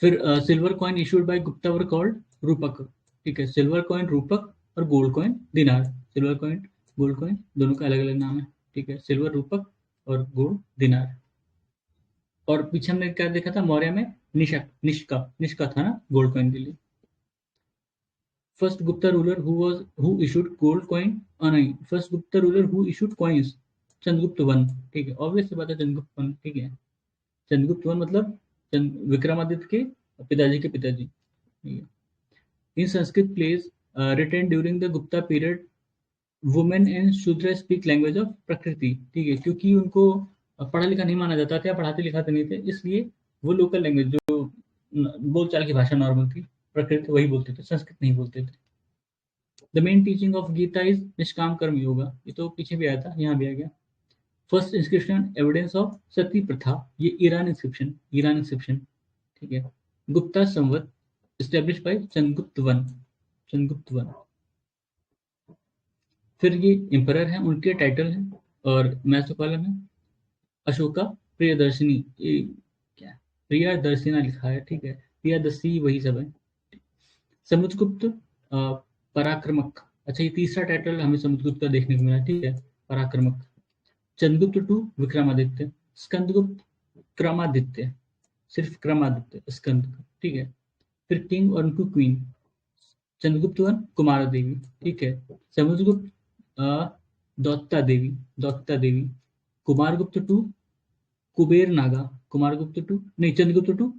Speaker 1: फिर silver coin issued by Gupta were called रूपक, ठीक है। सिल्वर कॉइन रूपक और गोल्ड कॉइन दिनार। सिल्वर कॉइन गोल्ड कॉइन दोनों का अलग अलग नाम है, ठीक है। सिल्वर रूपक और गोल्ड दिनार। और पीछे हमने क्या देखा था मौर्य में? निशक, निष्का, निष्का था ना गोल्ड कॉइन के लिए। First Gupta ruler who issued gold coin, नहीं, first Gupta ruler who issued coins, Chandragupta one, ठीक है। ऑब्वियस सी बात है, चंद्रगुप्त वन, ठीक है। चंद्रगुप्त वन मतलब विक्रमादित्य के पिताजी के पिताजी, ठीक है। In Sanskrit plays written during the Gupta period, women and Shudra speak language of Prakrit, ठीक है। क्योंकि उनको पढ़ा लिखा नहीं माना जाता था, पढ़ाते लिखाते नहीं थे, इसलिए वो लोकल लैंग्वेज जो बोलचाल की भाषा नॉर्मल थी, प्रकृति वही बोलते थे, संस्कृत नहीं बोलते थे। The main teaching of Gita is Nishkam Karma yoga, ये तो पीछे भी आया था, यहाँ भी आ गया। First inscription evidence of sati pratha, ये ईरान इंस्क्रिप्शन, ईरान इंस्क्रिप्शन, ठीक है। Gupta Samvat establish by Chandragupta one, Chandragupta one. फिर ये एम्परर हैं, उनके टाइटल हैं, और मैथोकॉलम है अशोका प्रियदर्शिनी, ये क्या है? प्रियदर्शिना लिखा है, ठीक है। प्रियदर्शी वही सब है। समुद्रगुप्त पराक्रमक, अच्छा ये तीसरा टाइटल हमें समुद्रगुप्त का देखने को मिला, ठीक है, पराक्रमक। चंद्रगुप्त टू विक्रमादित्य, स्कंदगुप्त क्रमादित्य, सिर्फ क्रमादित्य, स्कंद, ठीक है। फिर किंग और उनको क्वीन, चंद्रगुप्त वन कुमारा देवी, ठीक है। समुद्रगुप्त दौत्ता देवी, दौत्ता देवी। कुमारगुप्त टू कुबेर नागा, कुमारगुप्त टू नहीं, चंद्रगुप्त टू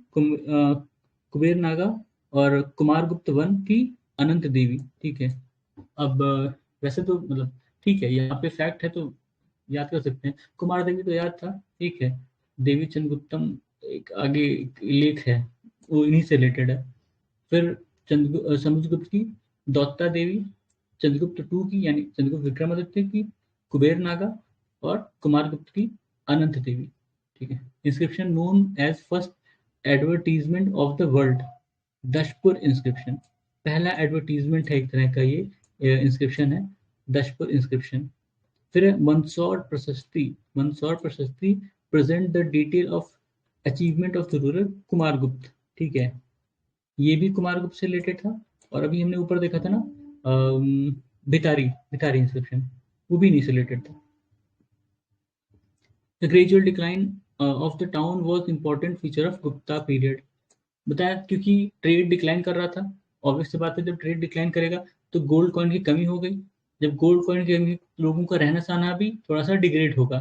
Speaker 1: कुबेर नागा, और कुमारगुप्त वन की अनंत देवी, ठीक है। अब वैसे तो मतलब ठीक है, यहाँ पे फैक्ट है तो याद कर सकते हैं। कुमार देवी तो याद था, ठीक है। देवी चंद्रगुप्तम एक आगे एक लेख है, वो इन्हीं से रिलेटेड है। फिर समुद्रगुप्त की दौत्ता देवी, चंद्रगुप्त टू की यानी चंद्रगुप्त विक्रमादित्य की कुबेर नागा, और कुमारगुप्त की अनंत देवी, ठीक है। Inscription known as first advertisement of the world, Dashapura inscription, पहला एडवर्टीजमेंट है एक तरह का, ये इंस्क्रिप्शन है, दशपुर इंस्क्रिप्शन। फिर मंदसौर प्रशस्ति, मंदसौर प्रशस्ति present the detail of achievement of the ruler Kumaragupta, ठीक है। ये भी कुमारगुप्त से रिलेटेड था। और अभी हमने ऊपर देखा था ना भितारी, भितारी इंस्क्रिप्शन, वो भी नहीं से रिलेटेड था। The gradual decline of the town was important feature of Gupta period, बताया क्योंकि ट्रेड डिक्लाइन कर रहा था। ऑब्वियस सी बात है, जब ट्रेड डिक्लाइन करेगा तो गोल्ड कॉइन की कमी हो गई। जब गोल्ड कॉइन की कमी, लोगों का रहना सहना भी थोड़ा सा डिग्रेड होगा,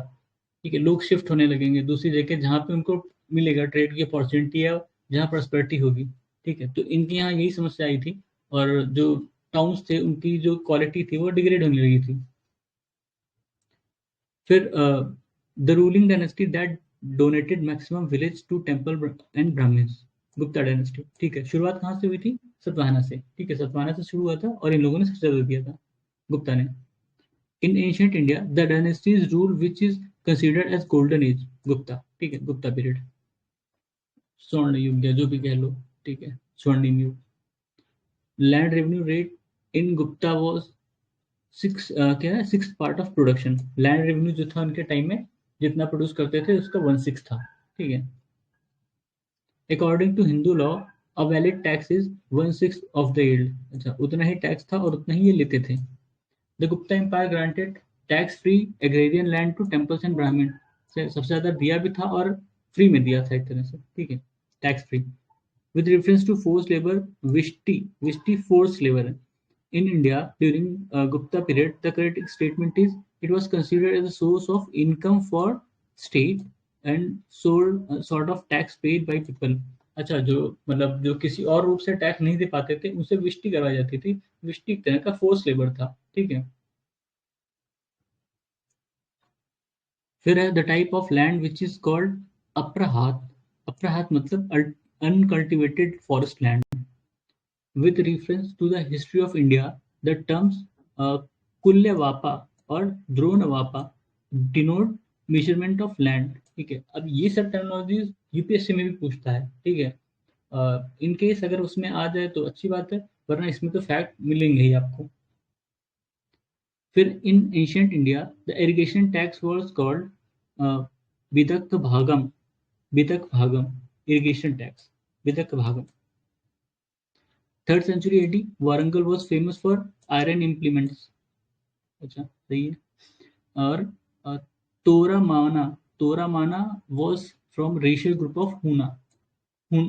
Speaker 1: ठीक है। लोग शिफ्ट होने लगेंगे दूसरी जगह जहाँ पे उनको मिलेगा ट्रेड की अपॉर्चुनिटी है, जहाँ प्रॉस्पेरिटी होगी, ठीक है। तो इनके यहाँ यही समस्या आई थी, और जो टाउन्स थे उनकी जो क्वालिटी थी वो डिग्रेड होने लगी थी। फिर the ruling dynasty that donated maximum village to temple and Brahmans, Gupta dynasty, ठीक है। शुरुआत कहाँ से हुई थी? सतवाहना से, ठीक है। सतवाहना से शुरू हुआ था और इन लोगों ने सबसे ज्यादा दिया था, गुप्ता ने। In ancient India the dynasties rule which is considered as golden age, Gupta, ठीक है, गुप्ता पीरियड, स्वर्ण युग या जो भी कह लो, ठीक है, स्वर्णिम युग। Land revenue rate in Gupta was क्या है 6th part of production. Land revenue जो था उनके टाइम में जितना प्रोड्यूस करते थे उसका 1/6 था, ठीक है। According to Hindu law a valid tax is 1/6 of the yield. अच्छा, उतना ही टैक्स था और उतना ही ये लेते थे। The Gupta empire granted tax free agrarian land to temples and Brahman. से सबसे ज्यादा दिया भी था और फ्री में दिया था एक तरह से, ठीक है, tax free. With reference to forced labor, Vishti forced labor in India during Gupta period, the correct statement is it was considered as a source of income for state and sort of tax paid by people. अच्छा, जो मतलब जो किसी और रूप से tax नहीं दे पाते थे उनसे विष्टि करवाई जाती थी। विष्टि एक तरह का फोर्स लेबर था, ठीक है। फिर है the type of land which is called Aprahata. Aprahata मतलब uncultivated forest land. With reference to the history of India, the terms Kulyavapa और Dronavapa denote measurement of land, ठीक है। अब ये सब टर्मिनोलॉजीज यूपीएससी में भी पूछता है, ठीक है। इन केस अगर उसमें आ जाए तो अच्छी बात है, वरना इसमें तो फैक्ट मिलेंगे ही आपको। फिर in ancient India the irrigation tax was called Vidaka bhagam. Vidaka bhagam irrigation tax, Vidaka bhagam. 3rd century AD, Warangal was famous for iron implements। अच्छा, सही है। और अ, तोरामाना तोरामाना was from racial group of हुना। हुन,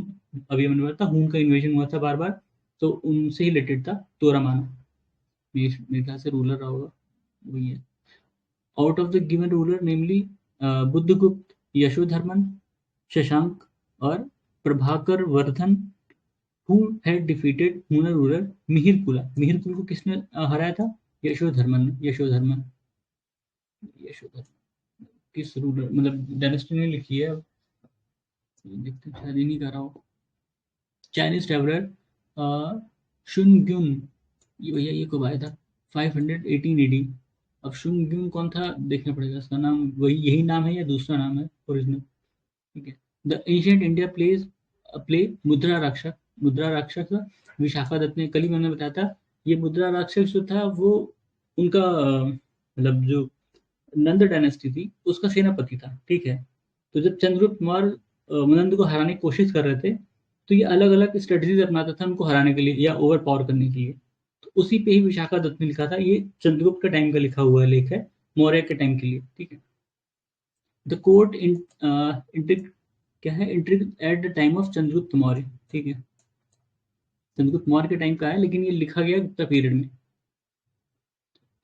Speaker 1: अभी मैंने बताया हुन का इन्वेजन हुआ था बार बार, तो उनसे ही रिलेटेड था तोरामाना। मेरे ख्याल से रूलर रहा होगा, वही है। Out of the given ruler namely Buddhagupta, Yashodharman, Shashanka और Prabhakar Vardhan who had defeated Hunar ruler मिहिरकुला। Mihirakula को किसने हराया था? यशोधर्मन ने। यशोधर्मन किस रूलर, मतलब डायनेस्टी ने लिखी है, अब देखते हैं, शायद ही नहीं कर रहा हो। चाइनीज ट्रेवलर शुनग्युन, ये भैया ये कब आया था? 518 एडी। अब शुनग्युन कौन था देखना पड़ेगा, इसका नाम वही यही नाम है या दूसरा नाम है ओरिजिनल, ठीक है। द एंशियंट इंडिया प्ले मुद्रा राक्षस। मुद्रा राक्षस विशाखा दत्त ने, कल ही मैंने बताया था, ये मुद्रा राक्षस जो था वो उनका मतलब जो नंद डायनेस्टी थी उसका सेनापति था, ठीक है। तो जब चंद्रगुप्त मौर्य नंद को हराने की कोशिश कर रहे थे, तो ये अलग अलग स्ट्रेटजीज अपनाता था उनको हराने के लिए या ओवर पावर करने के लिए। तो उसी पे ही विशाखा दत्त ने लिखा था, ये चंद्रगुप्त के टाइम का लिखा हुआ लेख है, मौर्य के टाइम के लिए, ठीक है। द कोर्ट इन क्या है, intrigue at the time of Chandragupta Maurya, ठीक है। चंद्रगुप्त मौर्य के टाइम का है, लेकिन ये लिखा गया गुप्ता पीरियड में।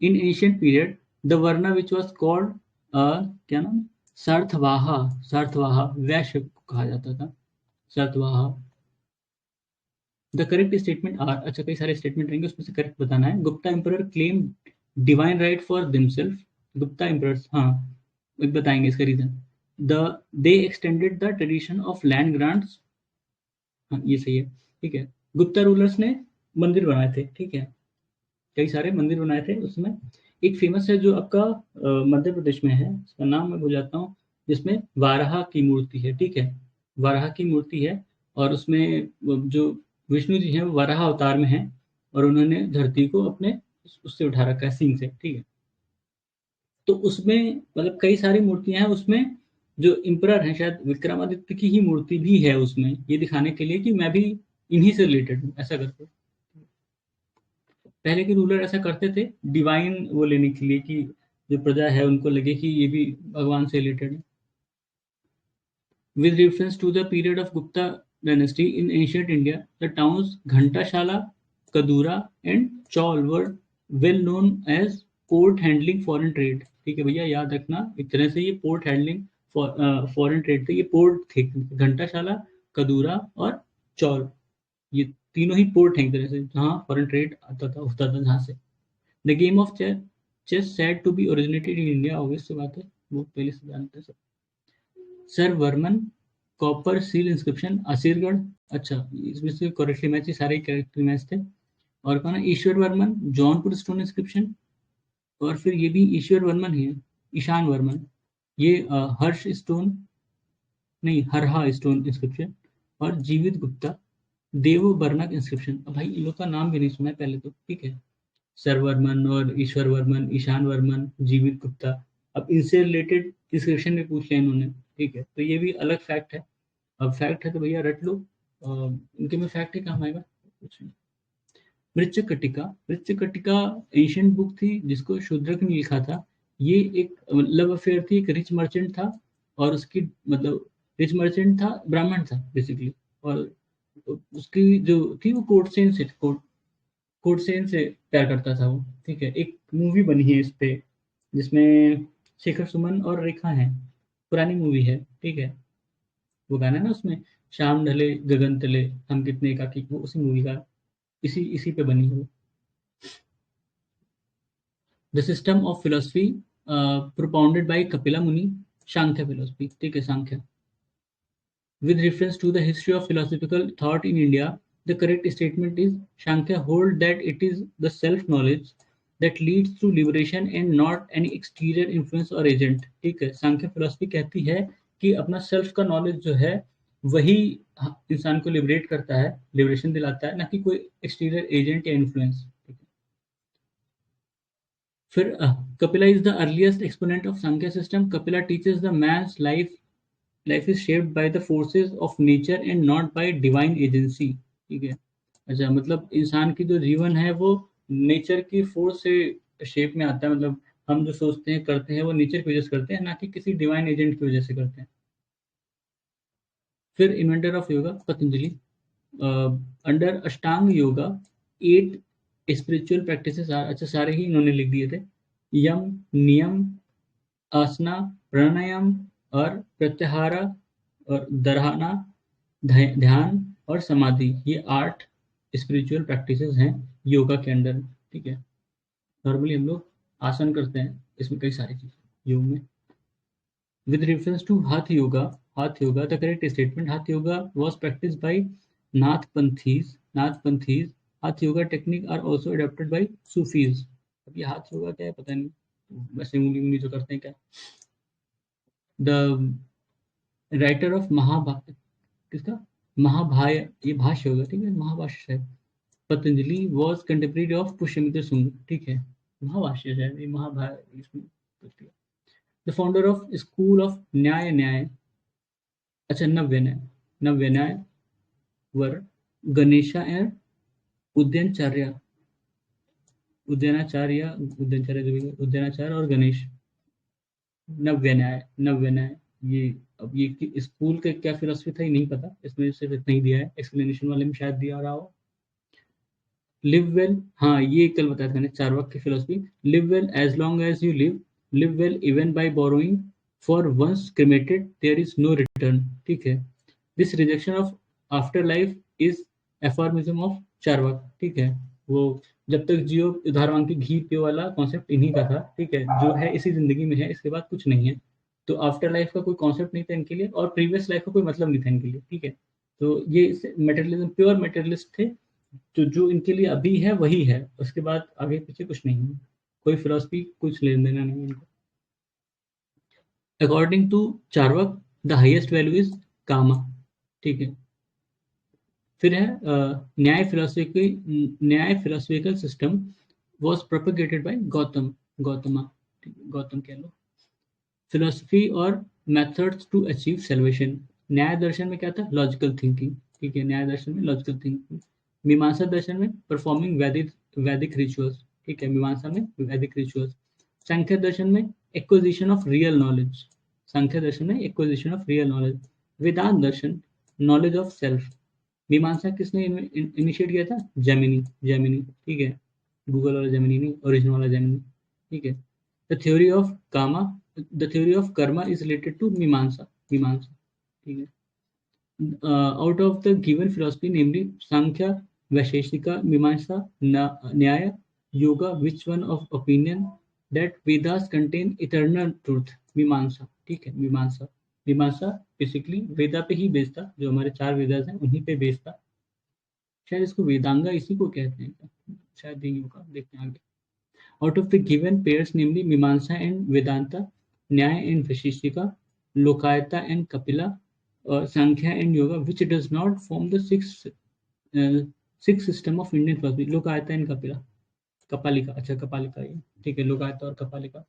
Speaker 1: In ancient period the varna which was called क्या नाम, सार्थवाहा। सार्थवाहा वैश्य को कहा जाता था, Sarthavaha. The correct statement are, अच्छा कई सारे स्टेटमेंट रहेंगे उसमें से करेक्ट बताना है। Gupta emperor claim divine right for themselves. Gupta emperors, हाँ एक बताएंगे इसका reason. The they extended the tradition of land grants, हाँ ये सही है, ठीक है। गुप्ता रूलर्स ने मंदिर बनाए थे, ठीक है, कई सारे मंदिर बनाए थे। उसमें एक फेमस है जो आपका मध्य प्रदेश में है, उसका नाम मैं भूल जाता हूँ, जिसमें वाराह की मूर्ति है, ठीक है। वाराह की मूर्ति है और उसमें जो विष्णु जी हैं वो वाराह अवतार में हैं और उन्होंने धरती को अपने उससे उठा रखा है, सिंह से, ठीक है। तो उसमें मतलब कई सारी मूर्तियां हैं उसमें। जो इम्परर हैं शायद विक्रमादित्य की ही मूर्ति भी है उसमें, ये दिखाने के लिए कि मैं भी इन्हीं से रिलेटेड हूँ, ऐसा करके। पहले के रूलर ऐसा करते थे डिवाइन वो लेने के लिए कि जो प्रजा है उनको लगे कि ये भी भगवान से रिलेटेड है। With reference to the period of Gupta dynasty in ancient India the towns Ghantasala, Kadura and Chaul were well known as port handling foreign trade, ठीक है भैया, याद रखना एक तरह से ये पोर्ट हैंडलिंग फॉरेन ट्रेड थे, ये पोर्ट थे। घंटाशाला, कदूरा और चौल, ये तीनों ही पोर्ट हैं एक तरह से जहाँ फॉरेन ट्रेड आता था, होता था जहाँ से। The game of chess said to be originated in India, obvious सी बात है, वो पहले से जानते हैं सब। Sarvavarman copper seal inscription Asirgarh, अच्छा इसमें से करेक्टली मैच, सारे करेक्टली मैच थे। और कौन है, Ishvaravarman Jaunpur stone inscription, और फिर ये भी ईश्वर वर्मन ही है, ईशान वर्मन, ये हर्ष स्टोन नहीं हरहा स्टोन इंस्क्रिप्शन, और जीवित गुप्ता देव बर्नक इंस्क्रिप्शन। अब भाई इन लोग का नाम भी नहीं सुना है पहले तो, ठीक है। सरवर्मन और ईश्वर वर्मन, ईशान वर्मन, जीवित गुप्ता। अब इनसे रिलेटेड इस क्वेश्चन में पूछ लिया इन्होंने, ठीक है, तो ये भी अलग फैक्ट है। अब फैक्ट है तो भैया रट लो, इनके में फैक्ट ही काम आएगा कुछ नहीं। मृच्छकटिका, मृच्छकटिका एशियंट बुक थी जिसको शूद्रक ने लिखा था। ये एक लव अफेयर थी, एक रिच मर्चेंट था और उसकी मतलब रिच मर्चेंट था, ब्राह्मण था बेसिकली, और उसकी जो थी वो कोर्टसेन से कोर्टसेन से प्यार करता था वो, ठीक है। एक मूवी बनी है इस पे जिसमें शेखर सुमन और रेखा हैं, पुरानी मूवी है, ठीक है। वो गाना है ना उसमें, शाम ढले गगन तले हम कितने एकाकी, वो उसी मूवी का, इसी इसी पे बनी है वो। The system of philosophy propounded by Kapila मुनि, सांख्य फिलोसफी, ठीक है, सांख्य। With reference to the history of philosophical thought in India, the correct statement is Shankya hold that it is the self-knowledge that leads to liberation and not any exterior influence or agent, ठीक है। सांख्य philosophy कहती है कि अपना self का knowledge जो है वही इंसान को लिबरेट करता है, लिबरेशन दिलाता है, ना कि कोई एक्सटीरियर एजेंट या इन्फ्लुएंस। फिर Kapila is the earliest exponent of Samkhya system. Kapila teaches the man's life is shaped by the forces of nature and not by divine agency, ठीक है। अच्छा, मतलब इंसान की जो जीवन है वो नेचर की फोर्स से शेप में आता है, मतलब हम जो सोचते हैं करते हैं वो नेचर की वजह से करते हैं, ना कि किसी डिवाइन एजेंट की वजह से करते हैं। फिर inventor of yoga Patanjali. Under Ashtanga yoga 8 spiritual practices, अच्छा सारे ही इन्होंने लिख दिए थे। यम, नियम, आसना, प्राणायाम और प्रत्याहार और दरहाना, ध्यान और समाधि, ये 8 स्पिरिचुअल प्रैक्टिसेस हैं योगा के अंडर, ठीक है। नॉर्मली हम लोग आसन करते हैं, इसमें कई सारी चीजें योग में। With reference to Hatha Yoga, the correct statement, Hatha Yoga was practiced by Nath Panthis. Hatha Yoga technique are also adopted by Sufis. अब ये हाथ योगा क्या है पता नहीं, वैसे उंगली जो करते हैं क्या। द राइटर ऑफ किसका महाभाय, ये भाष्य होगा, ठीक है, महाभाष्य है। Patanjali was contemporary of Pushyamitra Shunga, ठीक है, महाभाष्य है ये, महाभाय इसमें। The founder of school of न्याय, अच्छा नव्य न्याय वर गणेशा एंड उद्यनाचार्य और गणेश। नव्य न्याय ये, अब ये स्कूल के क्या फिलोसफी था ये नहीं पता, इसमें सिर्फ इतना ही दिया है, एक्सप्लेनेशन वाले में शायद दिया रहा हो। लिव वेल, हाँ ये कल बताया था मैंने, चार्वाक की philosophy. Live well as long as you live well even by borrowing, for once cremated there is no return, ठीक है। This rejection of after life is aphorism of Charvaka, ठीक है। वो जब तक जियो उधारवान की घी पियो वाला कॉन्सेप्ट इन्हीं का था, ठीक है, जो है इसी जिंदगी में है, इसके बाद कुछ नहीं है। तो आफ्टर लाइफ का कोई कॉन्सेप्ट नहीं था इनके लिए, और प्रीवियस लाइफ का कोई मतलब नहीं था इनके लिए, ठीक है। तो ये मेटेरियलिज्म, प्योर मेटेरियलिस्ट थे। तो जो इनके लिए अभी है वही है, उसके बाद आगे पीछे कुछ नहीं है, कोई फिलोसफी कुछ लेन देना नहीं है इनको। According to Charvaka the highest value is kama, ठीक है। फिर है Nyaya philosophical system was propagated by Gautama कह लो। फिलोसफी और methods to achieve salvation. Nyaya दर्शन में क्या था, लॉजिकल थिंकिंग, ठीक है, न्याय दर्शन में लॉजिकल थिंकिंग। मीमांसा दर्शन में परफॉर्मिंग वैदिक रिचुअल्स, ठीक है, मीमांसा में वैदिक रिचुअल्स। सांख्य दर्शन में acquisition of real knowledge, Vedanta दर्शन नॉलेज ऑफ सेल्फ। मीमांसा किसने इनिशिएट किया था, जेमिनी, ठीक है, गूगल वाला जेमिनी नहीं, ओरिजिनल वाला जेमिनी, ठीक है। The theory of karma is related to Mimamsa, ठीक है। Out of the given philosophy namely Samkhya, Vaisheshika, Mimamsa, Nyaya, Yoga, which one of opinion that Vedas contain eternal truth, Mimamsa, ठीक है। मीमांसा बेसिकली वेदा पे ही बेस्ड था, जो हमारे 4 वेदास हैं उन्हीं पे बेस्ड था। शायद इसको वेदांगा इसी को कहते हैं, शायद यही होगा, देखते हैं आगे। Out of the given pairs namely Mimamsa and Vedanta, Nyaya and Vaisheshika, Lokayata and Kapila, Samkhya and Yoga, which does not form the sixth system of Indian philosophy, Lokayata and Kapila. Kapalika, अच्छा कपालिका ये, ठीक है, लोकायता और कपालिका।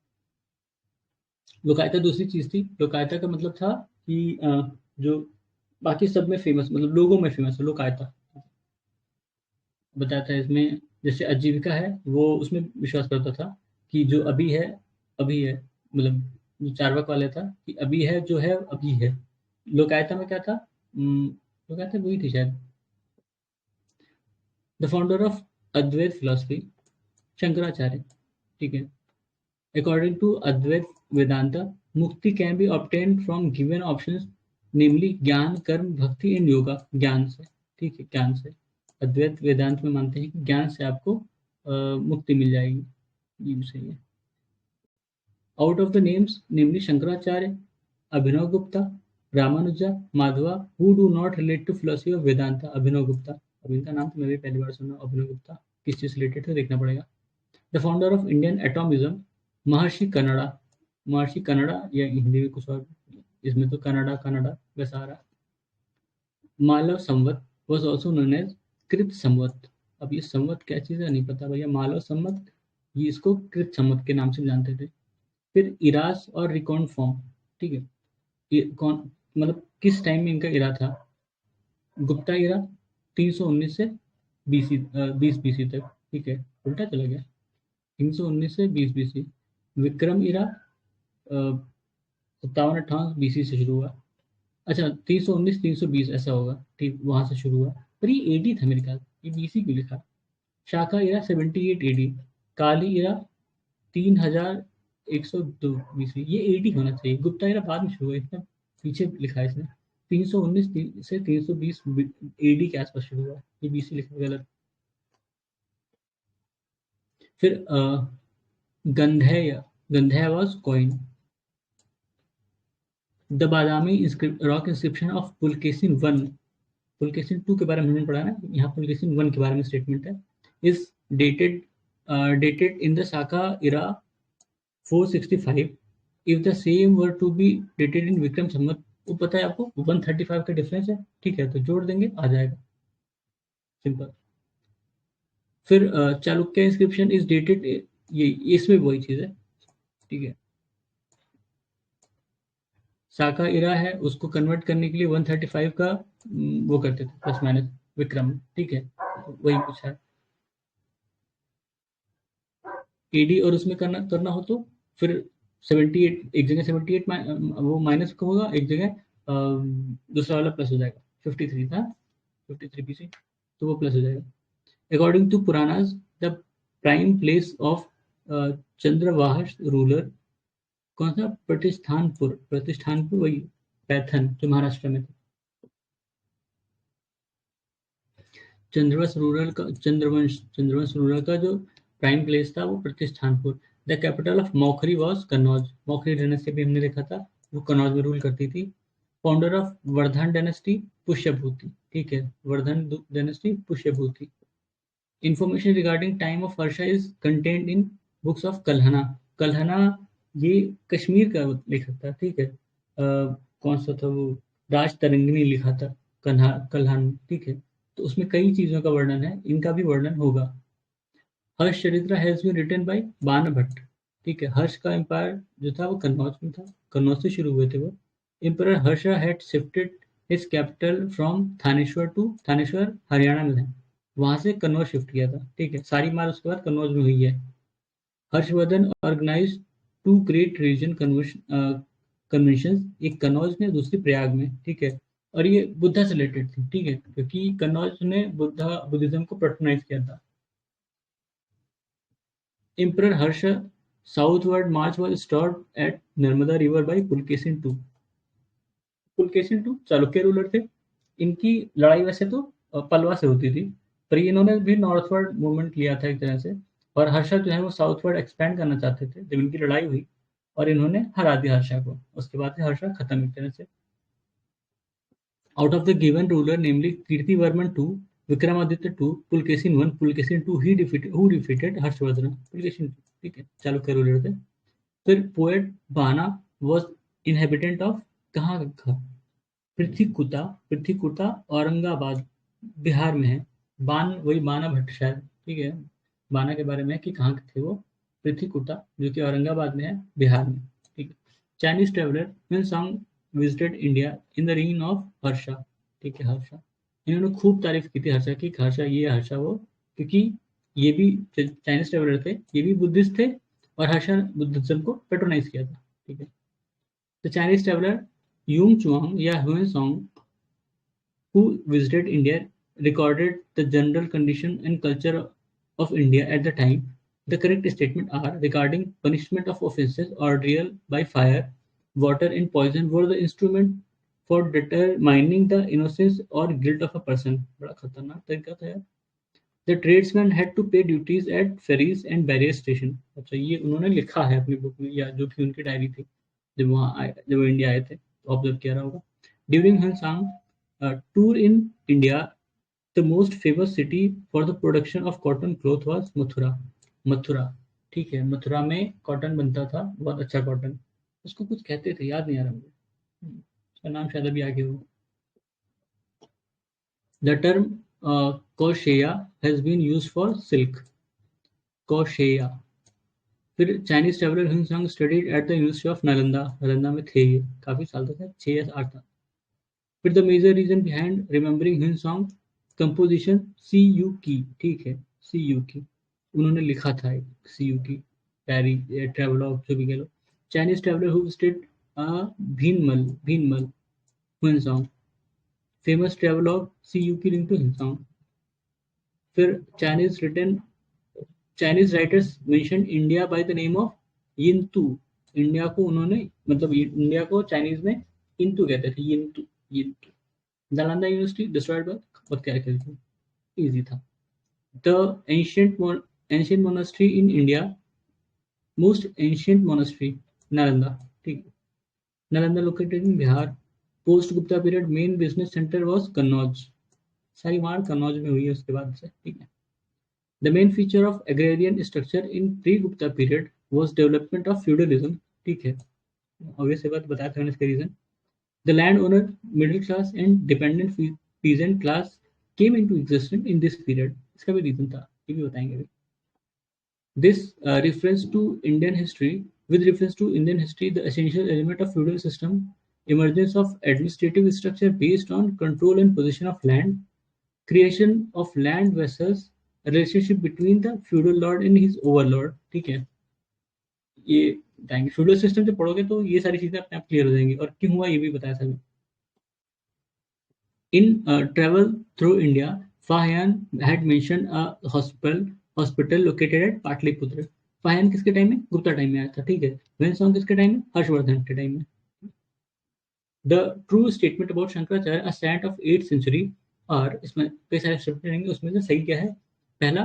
Speaker 1: लोकायता दूसरी चीज थी। लोकायता का मतलब था कि जो बाकी सब में फेमस, मतलब लोगों में फेमस है लोकायता। बताया था इसमें, जैसे आजीविका है वो उसमें विश्वास करता था कि जो अभी है, मतलब जो चार्वाक वाले था कि अभी है जो है अभी है। लोकायता में क्या था? लोकायता वही थी शायद। The founder of Advaita philosophy, Shankaracharya, ठीक है। According to Advaita Vedanta, mukti can be obtained from given options, namely jnana, karma, भक्ति एंड योगा। ज्ञान से, ठीक है, ज्ञान से। अद्वैत वेदांत में मानते हैं कि ज्ञान से आपको मुक्ति मिल जाएगी, ये भी सही है। Out of the names, namely Shankaracharya, Abhinav Gupta, Ramanuja, Madhva, who do not relate to philosophy of Vedanta. Abhinav Gupta, अब इनका नाम तो मैं भी पहली बार सुना। अभिनव गुप्ता किस चीज से रिलेटेड है देखना पड़ेगा। द फाउंडर ऑफ इंडियन एटॉमिज्म, महर्षि कन्नड़ा। महर्षि कन्नड़ा या हिंदी में कुछ और, इसमें तो कन्नड़ा कन्नड़ा वैसा आ रहा। मालव संवत वॉज ऑल्सो नोन एज कृत संवत। अब ये संवत क्या चीज़ है नहीं पता भैया। मालव संवत, ये इसको कृत संवत के नाम से जानते थे। फिर इरास और रिकॉन फॉर्म, ठीक है। ये कौन, मतलब किस टाइम में इनका इरा था? गुप्ता इरा 319 से 20 बीसी तक, ठीक है, उल्टा चला गया। 319 से 20 बीसी। विक्रम इरा 57-58 बीसी से शुरू हुआ। अच्छा, 319-320 ऐसा होगा, ठीक, वहां से शुरू हुआ। पर ये एडी था मेरे ख्याल, ये बीसी क्यों लिखा? शाका इरा 78 एडी। काली इरा 3102 बीसी, ये एडी होना चाहिए। गुप्ता इरा बाद में शुरू हुआ, इतना पीछे लिखा है इसने। 319 से 320 एडी के आसपास शुरू हुआ, ये बीसी लिखा गलत। फिर Gandheya, Gandheya was coin. The Badami rock inscription of Pulakeshin one, Pulakeshin two के बारे में हमने पढ़ा ना, यहाँ पुलकेशिन वन के बारे में स्टेटमेंट है। Is dated dated in the Saka era 465, if the same were to be dated in Vikram Samvat. वो पता है आपको, 135 का डिफरेंस है, ठीक है, तो जोड़ देंगे आ जाएगा, सिंपल। फिर चालुक्य इंस्क्रिप्शन इज डेटेड, ये इसमें वही चीज है, ठीक है। साका इरा है, उसको कन्वर्ट करने के लिए 135 का वो करते थे, प्लस माइनस विक्रम, ठीक है, तो वही कुछ है। एडी और उसमें करना हो तो फिर 78, एक जगह 78 वो माइनस का होगा, एक जगह दूसरा वाला प्लस हो जाएगा। 53 था, 53 पीसी, तो वो प्लस हो जाएगा। According to Puranas, the prime place of Chandravah ruler, कौन सा? प्रतिष्ठानपुर, प्रतिष्ठानपुर वही पैथन जो महाराष्ट्र में था। चंद्रवंश रूरल का जो प्राइम प्लेस था वो Pratishthanpur. The capital of Maukhari was Kannauj. Maukhari dynasty भी हमने देखा था, वो कन्नौज में रूल करती थी। Founder of Vardhan dynasty, Pushyabhuti, ठीक है, Vardhan dynasty Pushyabhuti. Information regarding time of Harsha is contained in books of Kalhana. Kalhana ये कश्मीर का लेखक था, ठीक है। कौन सा था वो? राज तरंगिणी लिखा था कल्हन, ठीक है। तो उसमें कई चीजों का वर्णन है, इनका भी वर्णन होगा। हर्ष चरित्र हैज बीन रिटन बाय बाण भट्ट, ठीक है। हर्ष का एम्पायर जो था वो कन्नौज में था, कन्नौज से शुरू हुए थे वो। Emperor Harsha had shifted his capital from Thaneshwar to, Thaneshwar Haryana में है, वहां से कन्नौज शिफ्ट किया था, ठीक है। सारी मार उसके बाद कन्नौज में हुई है। Harshavardhana organise two great religion convention, एक कन्नौज में, दूसरी प्रयाग में, ठीक है। और ये बुद्धा से रिलेटेड थी, ठीक है, क्योंकि कन्नौज ने बुद्धिज्म को पैट्रोनाइज किया था। Emperor Harsha southward march was stopped at Narmada River by Pulkesin II. Pulakeshin two Chalukya ruler थे। इनकी लड़ाई वैसे तो पलवा से होती थी, पर इन्होंने भी नॉर्थवर्ड मूवमेंट लिया था एक तरह से। और हर्षा जो है वो साउथवर्ड एक्सपेंड करना चाहते थे, जब इनकी लड़ाई हुई और इन्होंने हरा दिया हर्षा को, उसके बाद से हर्षा खत्म एक तरह से। Out of the given ruler, namely Kirtivarman II, Vikramaditya II, Pulkesin I, Pulkesin II, who defeated Harshvardhana? Pulkesin II, ठीक है, चालुक्य रूलर थे। फिर पोएट बाना वॉज इनहेबिटेंट ऑफ, कहाँ का? पृथ्वीकुटा, पृथ्वीकुटा औरंगाबाद बिहार में है। बान वही बाना भट्ट शायद, ठीक है। बाना के बारे में है कि कहाँ के थे वो, पृथ्वीकुटा जो कि औरंगाबाद में है, बिहार में। ठीक है। Chinese traveller Hiuen Tsang visited India in the reign of Harsha. ठीक है, हर्षा। इन्होंने खूब तारीफ की थी हर्षा की, हर्षा ये हर्षा वो, क्योंकि ये भी चाइनीज ट्रेवलर थे, ये भी बुद्धिस्ट थे, और हर्षा ने बुद्धिज्म को पेट्रोनाइज किया था। ठीक है। The Chinese traveller Yuan Chwang or Hiuen Tsang who visited India recorded the general condition and culture of India at the time. The correct statement are regarding punishment of offences ordeal by fire, water, and poison were the instrument for determining the innocence or guilt of a person. बड़ा खतरनाक तरीका था यार। The tradesmen had to pay duties at ferries and barrier station. अच्छा, ये उन्होंने लिखा है अपनी बुक में, या जो कि उनकी डायरी थी जब वहाँ आए, जब वो इंडिया आए थे, ऑब्जर्व किया रहा होगा। During Hiuen Tsang tour in India, the most famous city for the production of cotton cloth was Mathura. Mathura, ठीक है, मथुरा में कॉटन बनता था, बहुत अच्छा कॉटन। उसको कुछ कहते थे, याद नहीं आ रहा मुझे, उसका नाम शायद अभी आगे हो। The term crochet has been used for silk। crochet। फिर Chinese traveller Hiuen Tsang studied at the university of Nalanda. Nalanda में थे ये, काफी साल तक है, 6 या 8 साल। फिर the major reason behind remembering Hiuen Tsang composition Si Yu Ki. ठीक है, सी यू की उन्होंने लिखा था, एक सी यू की डायरी, ट्रेवलॉग जो भी कह लो। Chinese traveller who visited Bhinmal, Bhinmal Hiuen Tsang, famous travelogue Si Yu Ki link to Hiuen Tsang. फिर Chinese writers mention India by the name of Yintu. India को उन्होंने, मतलब इंडिया को चाइनीज में इंतु कहते थे, यिंतू, यिंतू। नालंदा यूनिवर्सिटी डिस्ट्रॉयड बाय, बहुत क्या कहते, इजी था। The ancient monastery in India, most ancient monastery Nalanda. ठीक है, Nalanda located in Bihar. Post Gupta period main business centre was Kannauj. सारी मार कन्नौज में हुई है उसके बाद से। ठीक है। The main feature of agrarian structure in pre Gupta period was development of feudalism. ठीक है, ऑब्वियस बात बताया था मैंने इसका reason. The landowner, middle class, and dependent peasant class came into existence in this period. इसका भी रीजन था, ये भी बताएंगे अभी। This reference to Indian history, with reference to Indian history, the essential element of feudal system, emergence of administrative structure based on control and possession of land, creation of land vassals, relationship between the feudal lord and his overlord। ठीक है, ये बताएंगे। Feudal system जब पढ़ोगे तो ये सारी चीजें अपने आप क्लियर हो जाएंगी, और क्यों हुआ ये भी बताया था। In travel through India, Fahian had mentioned a hospital located at Pataliputra. Fahien किसके टाइम में? गुप्ता टाइम में आया था। ठीक है। ह्वेनसांग किसके टाइम में? हर्षवर्धन के टाइम में। The true statement about Shankaracharya a saint of 8th century, और इसमें कई सारे स्टेटमेंट रहेंगे, उसमें से सही क्या है? पहला,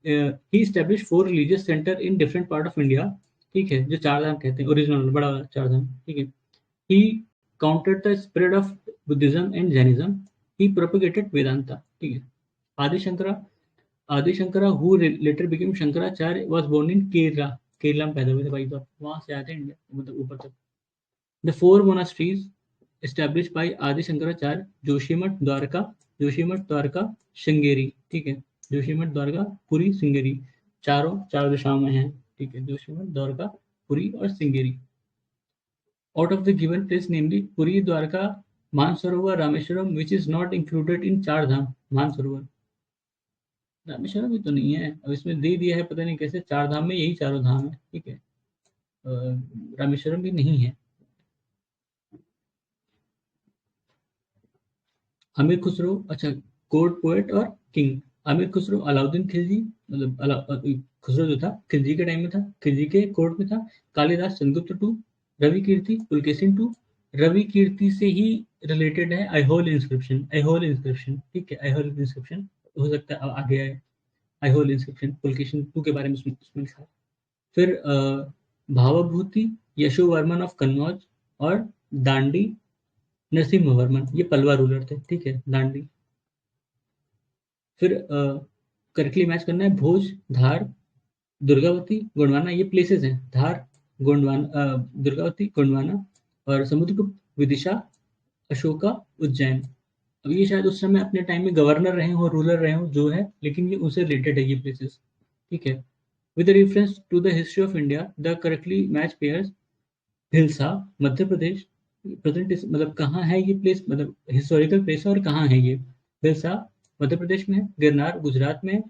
Speaker 1: he establish 4 religious centre in different part of India. ठीक है, जो चार धाम कहते हैं, ओरिजिनल बड़ा वाला चार धाम। ठीक है। He countered the spread of Buddhism and Jainism. He propagated Vedanta। ठीक है। आदि Shankara who later became Shankaracharya was born in Kerala. Kerala में पैदा हुए थे भाई, तो वहां से आते हैं इंडिया, मतलब ऊपर तक। The 4 monasteries established by आदि शंकराचार्य, जोशीमठ, द्वारका, श्रृंगेरी। ठीक है, जोशीमठ, द्वारका, पुरी, श्रृंगेरी, चार दिशाओं में है। ठीक है, जोशीमठ, द्वारका, पुरी और Sringeri. Out of the given place, namely Puri, Dwarka, Mansarovar, Rameshwaram, which is not included in चार धाम। मानसरोवर, रामेश्वरम भी तो नहीं है, अब इसमें दे दिया है, पता नहीं कैसे। चार धाम में यही चारों धाम है। ठीक है, रामेश्वरम भी नहीं है। अमीर खुसरो, अच्छा, कोर्ट पोएट और किंग। अमीर खुसरो अलाउद्दीन खिलजी, मतलब खुसरो जो था खिलजी के टाइम में था, खिलजी के कोर्ट में था। Kalidasa Chandragupta two, Ravi Kirti Pulakeshin two. रवि कीर्ति से ही रिलेटेड है ऐहोल इंस्क्रिप्शन। ऐहोल इंस्क्रिप्शन, ठीक है, ऐहोल इंस्क्रिप्शन हो सकता है आगे आए। ऐहोल इंस्क्रिप्शन पुलकेशिन टू के बारे में उसमें लिखा है। फिर भावभूति यशोवर्मन ऑफ कन्नौज, और दांडी नरसिम्हा वर्मन, ये पलवा रूलर थे। ठीक है, दांडी। फिर करेक्टली मैच करना है। भोज, धार, दुर्गावती, गोंडवाना, ये प्लेसेस हैं। धार, गोंडवाना, दुर्गावती, गोंडवाना, और समुद्रगुप्त, विदिशा, अशोका, उज्जैन। अब ये शायद उस समय अपने टाइम में गवर्नर रहे हो, रूलर रहे हो जो है, लेकिन ये उनसे रिलेटेड है ये प्लेसेस। ठीक है। With reference to the history of India the correctly match pairs Hilsa Madhya Pradesh present मतलब कहाँ है ये प्लेस, मतलब हिस्टोरिकल प्लेस है और कहाँ है ये। हिल्सा मध्य प्रदेश में है, गिरनार गुजरात में है,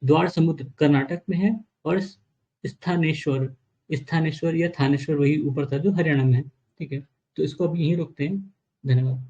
Speaker 1: द्वार समुद्र कर्नाटक में है, और स्थानेश्वर स्थानेश्वर या थानेश्वर वही ऊपर था जो हरियाणा में है। ठीक है, तो इसको अब यहीं रोकते हैं। धन्यवाद।